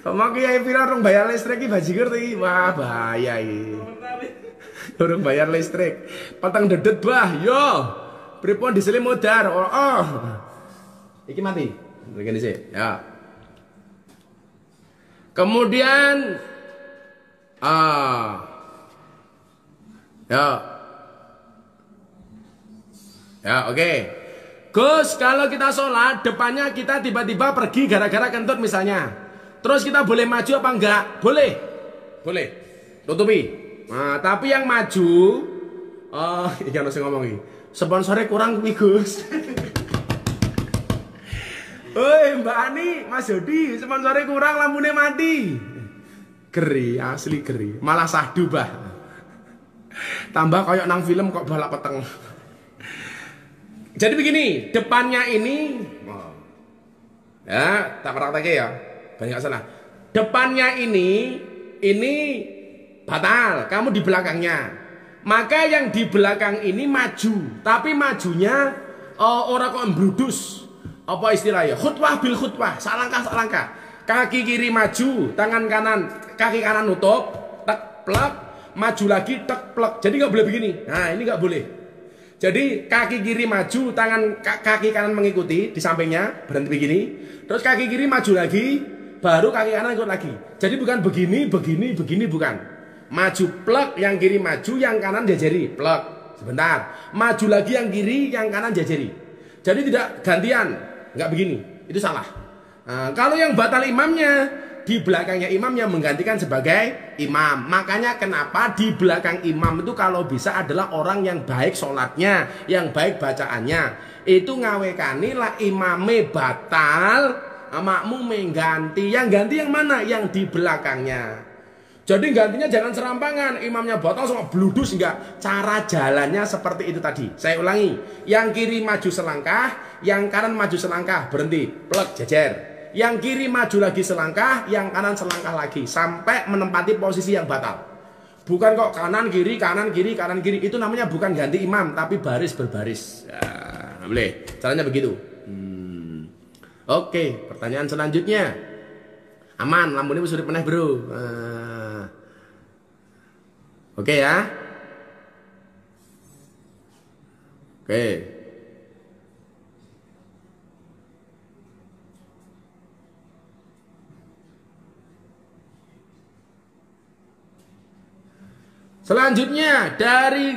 Sama kiai viral rong bayar listrik iki bajigur iki. Wah, bahaya iki. Urung bayar listrik. Peteng dedet bah, yo. Pripun diselim modar. Oh. Iki mati. Begini sih. Ya. Kemudian Ya, oke. Gus, kalau kita sholat depannya kita tiba-tiba pergi gara-gara kentut misalnya. Terus kita boleh maju apa enggak? Boleh. Tutupi. Nah, tapi yang maju iki ono sing ngomong iki. Sponsornya kurang kuwi, Gus. Oi, Mbak Ani, Mas Jody, sponsornya kurang lampune mati. Geri, asli geri. Malah sahdu, bah. Tambah kayak nang film kok balap peteng. Jadi begini, depannya ini ya, tak prakteknya ya. Banyak salah. Depannya ini batal, kamu di belakangnya. Maka yang di belakang ini maju, tapi majunya orang kok embrudus. Apa istilahnya? Khutbah bil khutbah, salangkah. Kaki kiri maju, tangan kanan, kaki kanan nutup, tek plek, maju lagi tek plek. Jadi nggak boleh begini. Nah, ini nggak boleh. Jadi kaki kiri maju, kaki kanan mengikuti di sampingnya, berhenti begini. Terus kaki kiri maju lagi, baru kaki kanan ikut lagi. Jadi bukan begini, bukan. Maju plek, yang kiri maju, yang kanan jajari, plek. Sebentar, maju lagi yang kiri, yang kanan jajari. Jadi tidak gantian, nggak begini, itu salah. Nah, kalau yang batal imamnya, di belakangnya imam yang menggantikan sebagai imam. Makanya kenapa di belakang imam itu kalau bisa adalah orang yang baik sholatnya, yang baik bacaannya. Itu ngawekani lah imame batal, makmum mengganti. Yang ganti yang mana? Yang di belakangnya. Jadi gantinya jangan serampangan, imamnya batal sama bludus, enggak. Cara jalannya seperti itu tadi. Saya ulangi, yang kiri maju selangkah, yang kanan maju selangkah, berhenti, plek, jejer. Yang kiri maju lagi selangkah, yang kanan selangkah lagi, sampai menempati posisi yang batal. Bukan kok kanan kiri, kanan kiri, kanan kiri. Itu namanya bukan ganti imam, tapi baris berbaris. Ya, boleh. Caranya begitu. Oke, pertanyaan selanjutnya. Aman, lampu ini sudah pernah bro. Oke ya. Oke. Selanjutnya dari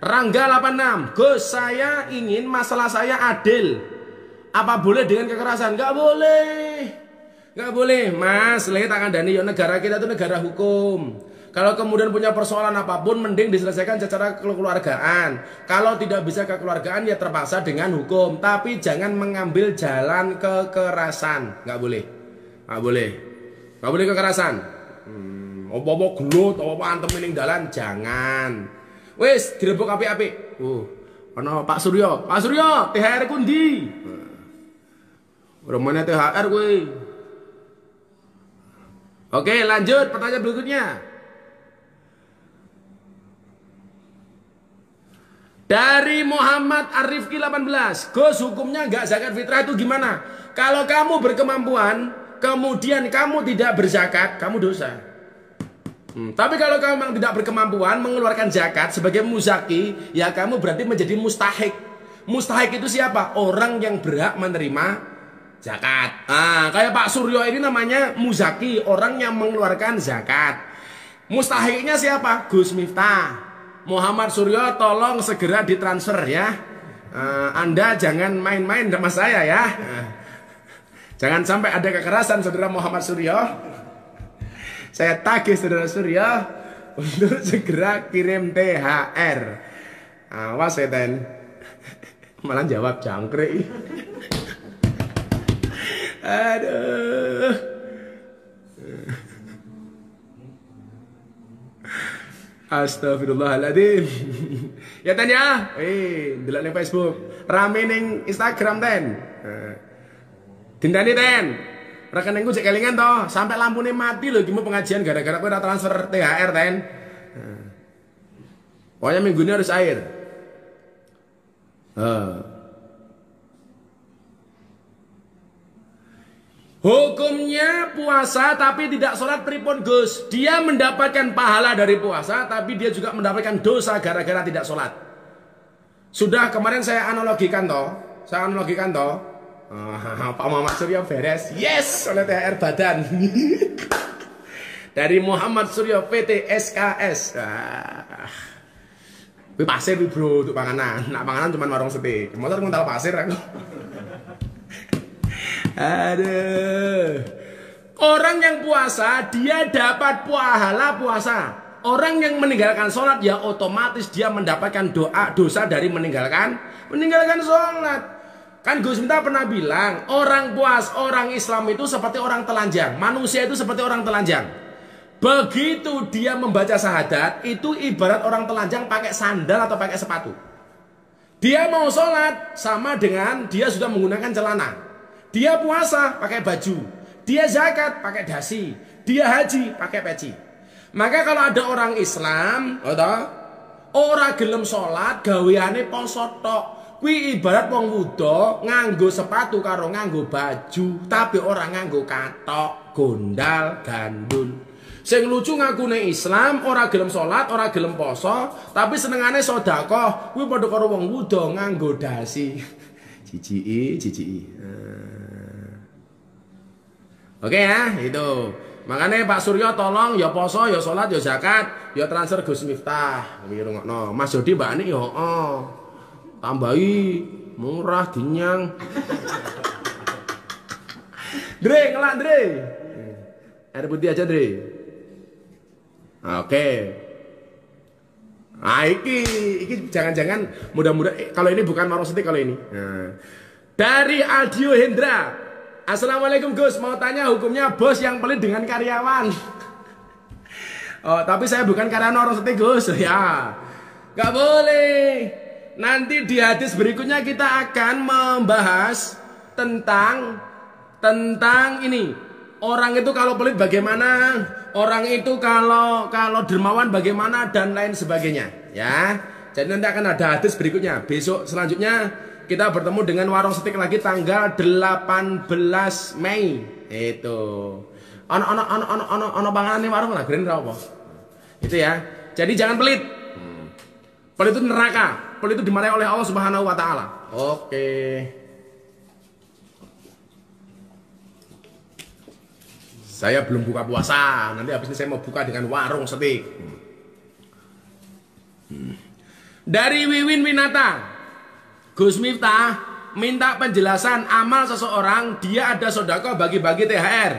Rangga 86. Gus, saya ingin masalah saya adil. Apa boleh dengan kekerasan? Enggak boleh. Enggak boleh, Mas. Lihat akan Dani, negara kita itu negara hukum. Kalau kemudian punya persoalan apapun, mending diselesaikan secara kekeluargaan. Kalau tidak bisa kekeluargaan, ya terpaksa dengan hukum. Tapi jangan mengambil jalan kekerasan. Nggak boleh. Nggak boleh. Nggak boleh kekerasan. Apa-apa gelut, apa-apa antem ning dalan, jangan. Wis, direbuk apik-apik. Ana Pak Suryo. Pak Suryo, THR ku ndi? Romane THR kuwi. Oke, lanjut pertanyaan berikutnya. Dari Muhammad Arifki 18. Gus, hukumnya enggak zakat fitrah itu gimana? Kalau kamu berkemampuan, kemudian kamu tidak berzakat, kamu dosa. Tapi kalau kamu memang tidak berkemampuan mengeluarkan zakat sebagai muzaki, ya kamu berarti menjadi mustahik. Mustahik itu siapa? Orang yang berhak menerima zakat. Kayak Pak Suryo ini namanya muzaki, orang yang mengeluarkan zakat. Mustahiknya siapa? Gus Miftah. Muhammad Suryo tolong segera ditransfer ya. Anda jangan main-main sama saya ya. Jangan sampai ada kekerasan saudara Muhammad Suryo. Saya tagih saudara Suryo untuk segera kirim THR. Awas setan. Malah jawab jangkrik. Aduh. Astagfirullahaladzim. Ya ten ya. Delok ning Facebook, rame ning Instagram ten. Dindani ten. Rekeningku cek kelingan toh, sampai lampune mati lho iki mau pengajian gara-gara kowe ora transfer THR ten. Pokoknya minggu ini harus air. Hukumnya puasa tapi tidak sholat pripun Gus. Dia mendapatkan pahala dari puasa, tapi dia juga mendapatkan dosa gara-gara tidak sholat. Sudah kemarin saya analogikan toh. Pak Muhammad Suryo beres. Yes, oleh THR badan. Dari Muhammad Suryo PT SKS. Pasir bro untuk panganan. Nak panganan cuma warung steak. Motor nguntal pasir aku. Aduh. Orang yang puasa dia dapat pahala puasa. Orang yang meninggalkan sholat ya otomatis dia mendapatkan dosa dari meninggalkan sholat. Kan Gus Miftah pernah bilang, orang Islam itu seperti orang telanjang. Manusia itu seperti orang telanjang. Begitu dia membaca syahadat, itu ibarat orang telanjang pakai sandal atau pakai sepatu. Dia mau sholat, sama dengan dia sudah menggunakan celana. Dia puasa, pakai baju. Dia zakat, pakai dasi. Dia haji, pakai peci. Maka kalau ada orang Islam, orang gelem sholat, gaweane poso tok. Kuwi ibarat wong wuda nganggo sepatu karo nganggo baju, tapi orang nganggo katok, gondal, gandul. Sing lucu ngakune Islam, ora gelem salat, ora gelem poso, tapi senengane sedekah. Kuwi padha karo wong wuda nganggo dasi. Jijiki. Oke ya, itu. Makanya Pak Suryo tolong ya poso, ya salat, ya zakat, ya transfer Gus Miftah. Kuwi rungokno. Mas Jody Mbak Ani ya tambahi murah dinyang. Dre ngelak Dre. Air putih aja Dre. Oke. Iki jangan-jangan mudah-mudahan kalau ini bukan warung steak kalau ini. Dari Aldio Hendra. Assalamualaikum Gus, mau tanya hukumnya bos yang pelit dengan karyawan. Tapi saya bukan karyawan warung steak Gus ya. Gak boleh. Nanti di hadis berikutnya kita akan membahas tentang ini. Orang itu kalau pelit bagaimana? Orang itu kalau dermawan bagaimana dan lain sebagainya, ya. Jadi nanti akan ada hadis berikutnya. Besok selanjutnya kita bertemu dengan warung steak lagi tanggal 18 Mei. Itu. Ono panganan ning warung lah, gerindra apa? Itu ya. Jadi jangan pelit. Pelit itu neraka. Pelit itu dimarahi oleh Allah Subhanahu wa taala. Oke. Saya belum buka puasa. Nanti habis ini saya mau buka dengan warung steak. Dari Wiwin Winata. Gus Miftah minta penjelasan amal seseorang, dia ada sedekah bagi-bagi THR,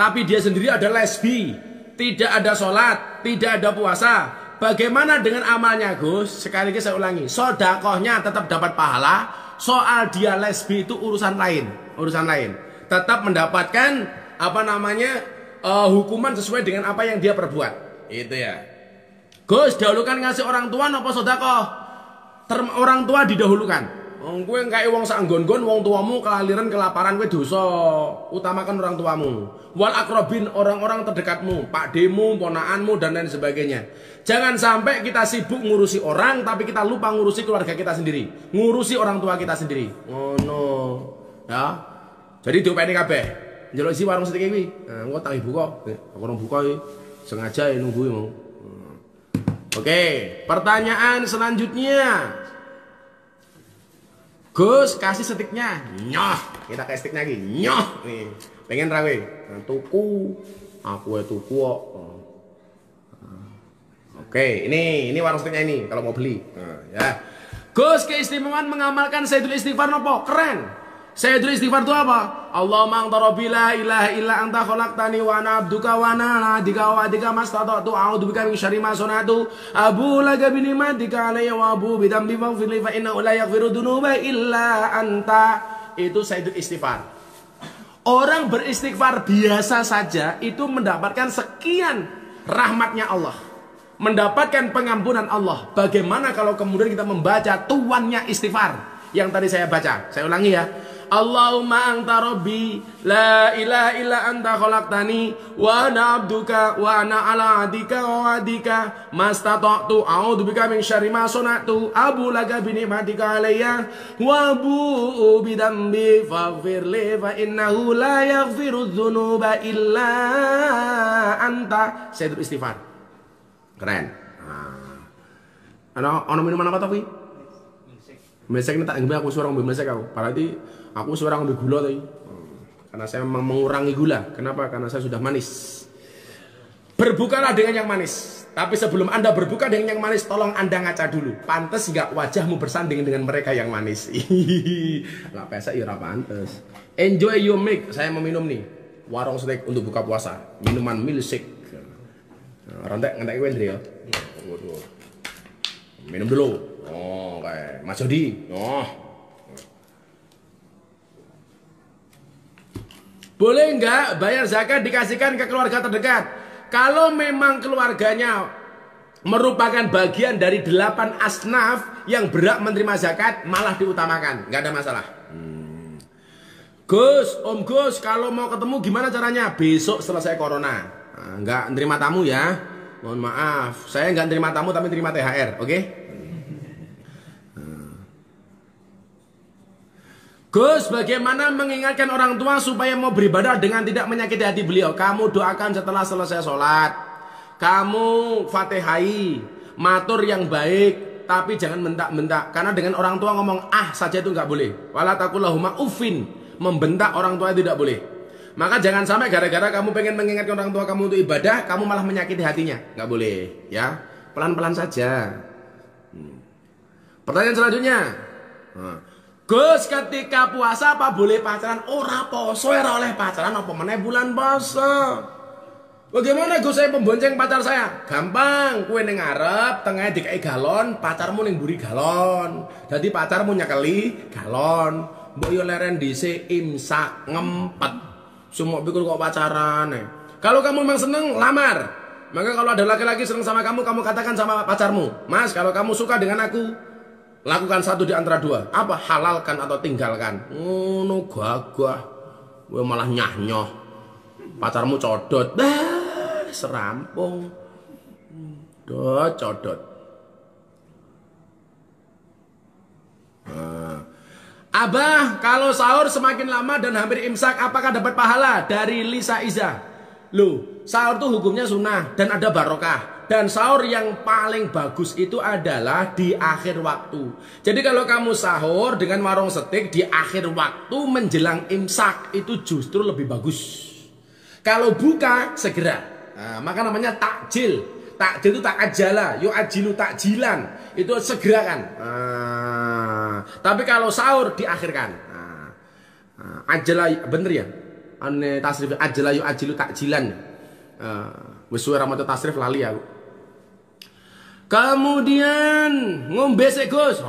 tapi dia sendiri ada lesbi, tidak ada sholat, tidak ada puasa. Bagaimana dengan amalnya Gus? Sekali lagi saya ulangi, sedekahnya tetap dapat pahala. Soal dia lesbi itu urusan lain. Tetap mendapatkan hukuman sesuai dengan apa yang dia perbuat. Itu ya. Gus, dahulukan ngasih orang tua apa sedekah? Orang tua didahulukan. Kowe engke wong sak nggon-nggon wong tuamu kelaliran kelaparan kowe dosa. Utamakan orang tuamu. Wal akrobin, orang-orang terdekatmu, pak demu, ponakanmu dan lain sebagainya. Jangan sampai kita sibuk ngurusi orang tapi kita lupa ngurusi keluarga kita sendiri, ngurusi orang tua kita sendiri. Ngono. Ya. Jadi diopeni kabeh. Njaluk isi warung sedikit iki. Engko tak buka. Aku ora buka iki. Sengaja ya nunggu mau. Oke, pertanyaan selanjutnya. Gus, kasih stiknya. Nyoh, kita kasih stiknya lagi. Nyoh. Nih, pengen rawe. Nah, tuku. Aku ya tuku kok. Oke, ini warung stiknya ini kalau mau beli. Nah, ya. Gus, keistimewaan mengamalkan Sayyidul Istighfar apa? Keren. Sayyidul Istighfar itu apa? Allahumma anta rabbi la ilaha illa anta khalaqtani wa ana abduka wa ana abdika wa adika mastata'tu a'udzubika min syarri ma sana'tu abu laka bi ni'matika alayya wa abu bi dhanbi faghfir li fa innahu la yaghfiru dzunuba illa anta. Itu Sayyidul Istighfar. Orang beristighfar biasa saja itu mendapatkan sekian rahmatnya Allah, mendapatkan pengampunan Allah. Bagaimana kalau kemudian kita membaca tuannya istighfar yang tadi saya baca? Saya ulangi ya. Allahumma anta rabbi la ilaha illa anta khalaqtani wa ana abduka wa ana ala adika wa adika mastata'tu a'udzubika min syarri ma sana'tu abu laka bi ni'matika alayya wa abu bi dhanbi faghfir li fa innahu la yaghfiru dzunuba illa anta. Sayyidul Istighfar. Keren. Ana minuman apa tapi? Mesek ini tak ngembe aku suara ngembe mesek aku. Berarti aku suara ngembe gula tadi. Karena saya memang mengurangi gula. Kenapa? Karena saya sudah manis. Berbukalah dengan yang manis. Tapi sebelum Anda berbuka dengan yang manis, tolong Anda ngaca dulu. Pantes enggak wajahmu bersanding dengan mereka yang manis? Enggak pesek ya ora pantes. Enjoy your milk. Saya mau minum nih warung steak untuk buka puasa. Minuman milkshake. Rontek ngentek kowe Ndri ya. Waduh. Minum dulu. Oh, kayak Mas Jody. Oh. Boleh enggak bayar zakat dikasihkan ke keluarga terdekat? Kalau memang keluarganya merupakan bagian dari 8 asnaf yang berhak menerima zakat, malah diutamakan. Enggak ada masalah. Gus, Om Gus, kalau mau ketemu gimana caranya? Besok selesai corona. Nah, enggak nerima tamu ya. Mohon maaf, saya enggak nerima tamu tapi terima THR, oke? Gus, bagaimana mengingatkan orang tua supaya mau beribadah dengan tidak menyakiti hati beliau? Kamu doakan setelah selesai sholat. Kamu fatihai, matur yang baik, tapi jangan bentak-bentak. Karena dengan orang tua ngomong ah saja itu nggak boleh. Wala taqulahuma uffin, membentak orang tua tidak boleh. Maka jangan sampai gara-gara kamu pengen mengingatkan orang tua kamu untuk ibadah, kamu malah menyakiti hatinya. Nggak boleh, ya. Pelan-pelan saja. Pertanyaan selanjutnya. Gus, ketika puasa apa boleh pacaran? Ora poso, ora oleh pacaran apa meneh bulan puasa. Bagaimana Gus saya membonceng pacar saya? Gampang, kue ning ngarep, tengahnya dikai galon, pacarmu ning mburi galon. Jadi pacarmu nyekeli galon. Mbok yo leren dhisik imsak ngempet. Semua pikir kok pacaran. Kalau kamu memang seneng, lamar. Maka kalau ada laki-laki seneng sama kamu katakan sama pacarmu, Mas, kalau kamu suka dengan aku, lakukan satu di antara dua. Apa? Halalkan atau tinggalkan. Ngono gagah. Gue malah nyah-nyoh. Pacarmu codot. Bah, serampung. Dot codot. Abah, kalau sahur semakin lama dan hampir imsak, apakah dapat pahala? Dari Lisa Iza. Loh, sahur tuh hukumnya sunnah dan ada barokah. Dan sahur yang paling bagus itu adalah di akhir waktu. Jadi kalau kamu sahur dengan warung steak di akhir waktu menjelang imsak, itu justru lebih bagus. Kalau buka segera, nah, maka namanya takjil. Takjil itu takajala, yu'ajilu takjilan. Itu segerakan. Tapi kalau sahur diakhirkan. Ajala bener ya? Ane tasrif ajala yu'ajilu takjilan. Wis suwe ra maca tasrif lali aku. Kemudian ngombe sik Gus.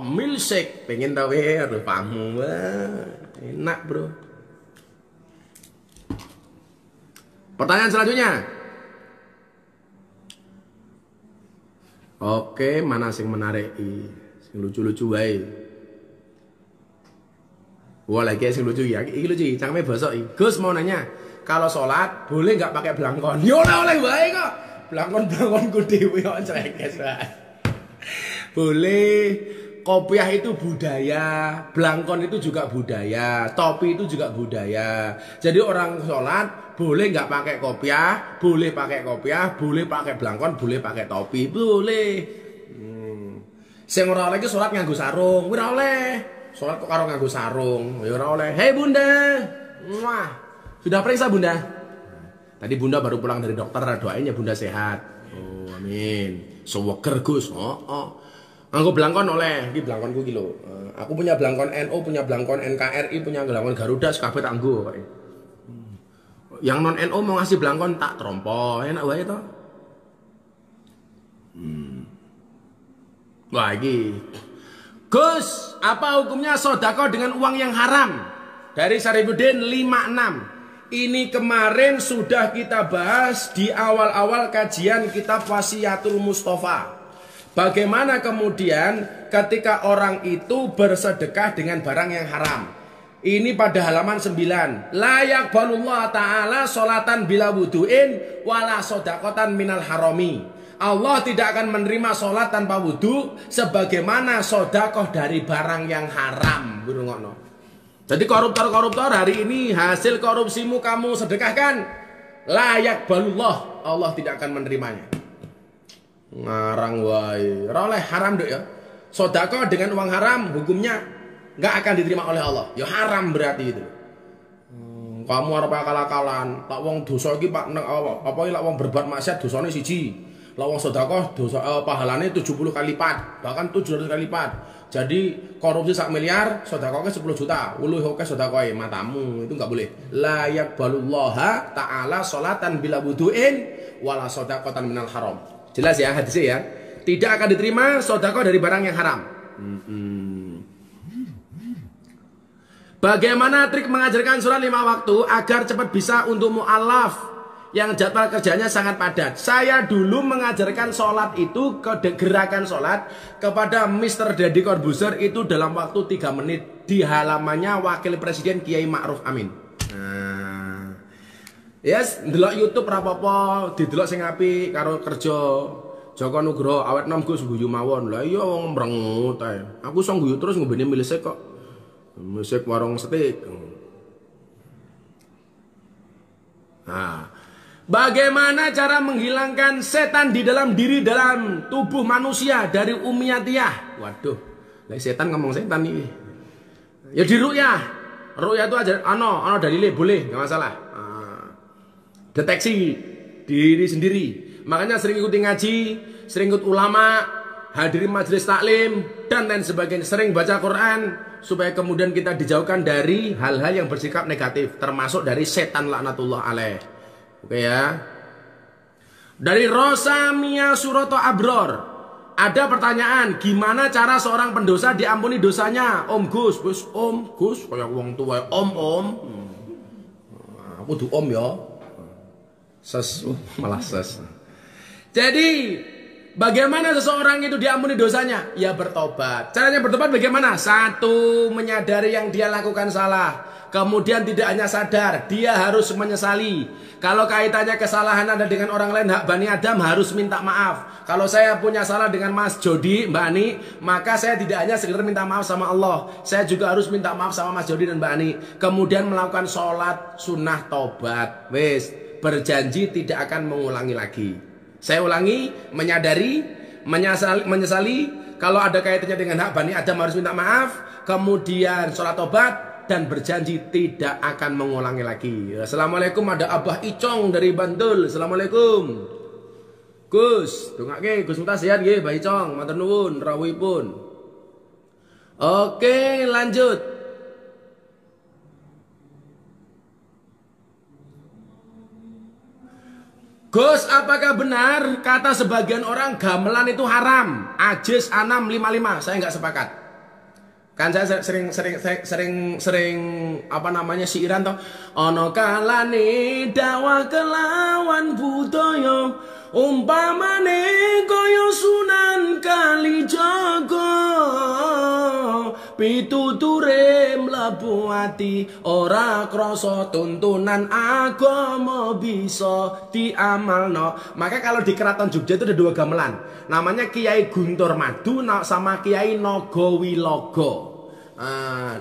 Milkshake. Pengen ta we rupamu. Enak, Bro. Pertanyaan selanjutnya. Oke, mana sing menarik sing lucu-lucu wae. Wah, lagi sing lucu ya. Iki lucu, cangkeme bosok iki. Gus mau nanya, kalau sholat boleh nggak pakai belangkon? Yo oleh wae kok. Belangkon-belangkonku dhewe kok crekes wae. Boleh kopiah itu budaya, blangkon itu juga budaya, topi itu juga budaya. Jadi orang sholat boleh nggak pakai kopiah, boleh pakai kopiah, boleh pakai blangkon, boleh pakai topi, boleh. Sing ora oleh iki sholat nganggo sarung, ora oleh. Sholat kok karo nganggo sarung, ya ora oleh. Hei Bunda, wah, sudah periksa Bunda? Tadi Bunda baru pulang dari dokter, doain ya Bunda sehat. Oh amin. Seweger Gus. Oh. Anggo blangkon oleh, iki blangkonku iki lho. Aku punya blangkon NU, punya blangkon NKRI, punya blangkon Garuda, kabeh tak nggo kok. Yang non NU mau ngasih blangkon tak trompo, enak wae to. Wah iki. Gus, apa hukumnya sedekah dengan uang yang haram? Dari Syarifuddin 56. Ini kemarin sudah kita bahas di awal-awal kajian kitab Wasiyatul Mustafa. Bagaimana kemudian ketika orang itu bersedekah dengan barang yang haram. Ini pada halaman 9. La yaqbalullah ta'ala sholatan bila wudu'in wala sodakotan minal harami. Allah tidak akan menerima sholat tanpa wudu sebagaimana sodakoh dari barang yang haram. Jadi koruptor-koruptor hari ini hasil korupsimu kamu sedekahkan. La yaqbalullah, Allah tidak akan menerimanya. Ngarang wae. Ora oleh haram dok ya. Sedekah dengan uang haram hukumnya nggak akan diterima oleh Allah. Ya haram berarti itu. Kamu arep akal-akalan, tak wong dosa iki Pak apa lak wong berbuat maksiat dosane siji. Lak wong sedekah dosa pahalane 70 kali lipat, bahkan 700 kali lipat. Jadi korupsi 1 miliar, sedekahnya 10 juta. Uluh oke sedekah matamu itu nggak boleh. La yaqbalullaha ta'ala sholatan bila wudu'in wala sedekatan minal haram. Jelas ya hadisnya ya. Tidak akan diterima sedekah dari barang yang haram. Bagaimana trik mengajarkan sholat 5 waktu agar cepat bisa untuk mu'alaf yang jadwal kerjanya sangat padat? Saya dulu mengajarkan sholat itu, gerakan sholat kepada Mr. Deddy Corbuzier itu dalam waktu 3 menit di halamannya Wakil Presiden Kiai Ma'ruf Amin. Yes, ndelok YouTube rapopo, didelok sing apik karo kerja. Joko Nugroho awet nom Gus guyu mawon. Lah iya wong mrengut ae. Aku iso guyu terus ngombene milesek kok. Milesek warung steak. Nah, bagaimana cara menghilangkan setan di dalam diri dalam tubuh manusia dari umiyatiyah? Waduh, lah setan ngomong setan iki. Ya di ru'yah. Ru'yah itu aja ano dalile boleh, enggak masalah. Deteksi diri sendiri. Makanya sering ikuti ngaji, sering ikut ulama, hadiri majelis taklim dan lain sebagainya, sering baca Quran supaya kemudian kita dijauhkan dari hal-hal yang bersikap negatif, termasuk dari setan laknatullah alaih. Oke ya. Dari Rosamia Suroto Abror ada pertanyaan, gimana cara seorang pendosa diampuni dosanya? Om Gus, kayak wong tua, om. Aku tuh om ya. Malah ses. Jadi bagaimana seseorang itu diampuni dosanya? Ya bertobat. Caranya bertobat bagaimana? 1, menyadari yang dia lakukan salah. Kemudian tidak hanya sadar, dia harus menyesali. Kalau kaitannya kesalahan ada dengan orang lain, hak Bani Adam, harus minta maaf. Kalau saya punya salah dengan Mas Jody, Mbak Ani, maka saya tidak hanya sekedar minta maaf sama Allah, saya juga harus minta maaf sama Mas Jody dan Mbak Ani. Kemudian melakukan sholat sunnah tobat. Wes, berjanji tidak akan mengulangi lagi. Saya ulangi, menyadari, menyesali, kalau ada kaitannya dengan hak Bani Adam harus minta maaf, kemudian sholat tobat, dan berjanji tidak akan mengulangi lagi. Assalamualaikum, ada Abah Icong dari Bantul. Assalamualaikum. Gus, dongake Gus Muta sehat nggih, Mbah Icong, matur nuwun rawuhipun. Oke, lanjut. Gus, apakah benar kata sebagian orang gamelan itu haram? Ajis Anam 55, saya nggak sepakat. Kan saya sering apa namanya siiran toh. Ono kalane dakwah kelawan budaya, umpamane kaya Sunan Kalijaga, pituture mlebu ati, ora krasa tuntunan agama bisa diamalno. Maka kalau di Keraton Jogja itu ada 2 gamelan. Namanya Kiai Guntur Madu sama Kiai Nogowilogo.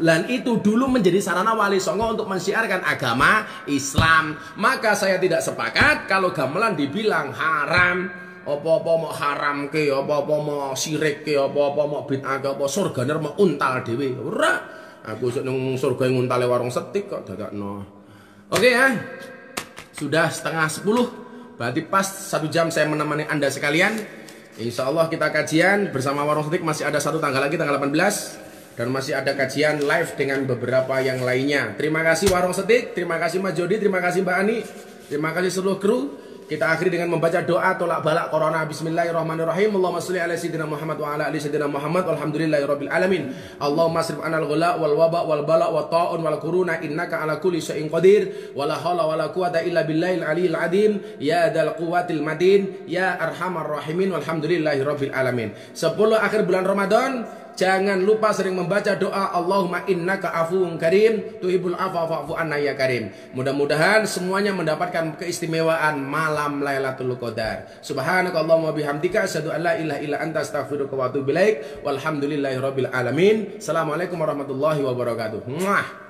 Dan itu dulu menjadi sarana Wali Songo untuk mensiarkan agama Islam. Maka saya tidak sepakat kalau gamelan dibilang haram. Apa-apa mau haram ke, apa-apa mau sirik ke, apa-apa mau bid'ah ke, apa surgane mau untal dhewe. Ora. Aku nang surga nguntale warung setik kok dadakno. Oke ya. Sudah setengah 10. Berarti pas 1 jam saya menemani Anda sekalian. Insya Allah kita kajian bersama warung setik, masih ada 1 tanggal lagi, tanggal 18. Dan masih ada kajian live dengan beberapa yang lainnya. Terima kasih Warung Setik, terima kasih Mas Jody, terima kasih Mbak Ani, terima kasih seluruh kru. Kita akhiri dengan membaca doa tolak balak corona. Bismillahirrahmanirrahim. Allahumma sholli ala sayyidina Muhammad wa ala ali sayyidina Muhammad walhamdulillahirabbil alamin. Allahumma asrif anal ghala wal waba wal bala wat taun wal quruna innaka ala kulli syai'in qadir. Wala haula wala quwata illa billahil aliyil azim. Ya dzal quwwatil matin, ya arhamar rahimin walhamdulillahirabbil alamin. 10 akhir bulan Ramadan. Jangan lupa sering membaca doa Allahumma innaka afuwun karim tuhibul afwa fa'fu anna ya karim. Mudah-mudahan semuanya mendapatkan keistimewaan malam Lailatul Qadar. Subhanakallahumma bihamdika asyhadu an la ilaha illa anta astaghfiruka wa atubu ilaik. Walhamdulillahirabbil alamin. Assalamualaikum warahmatullahi wabarakatuh. Muah.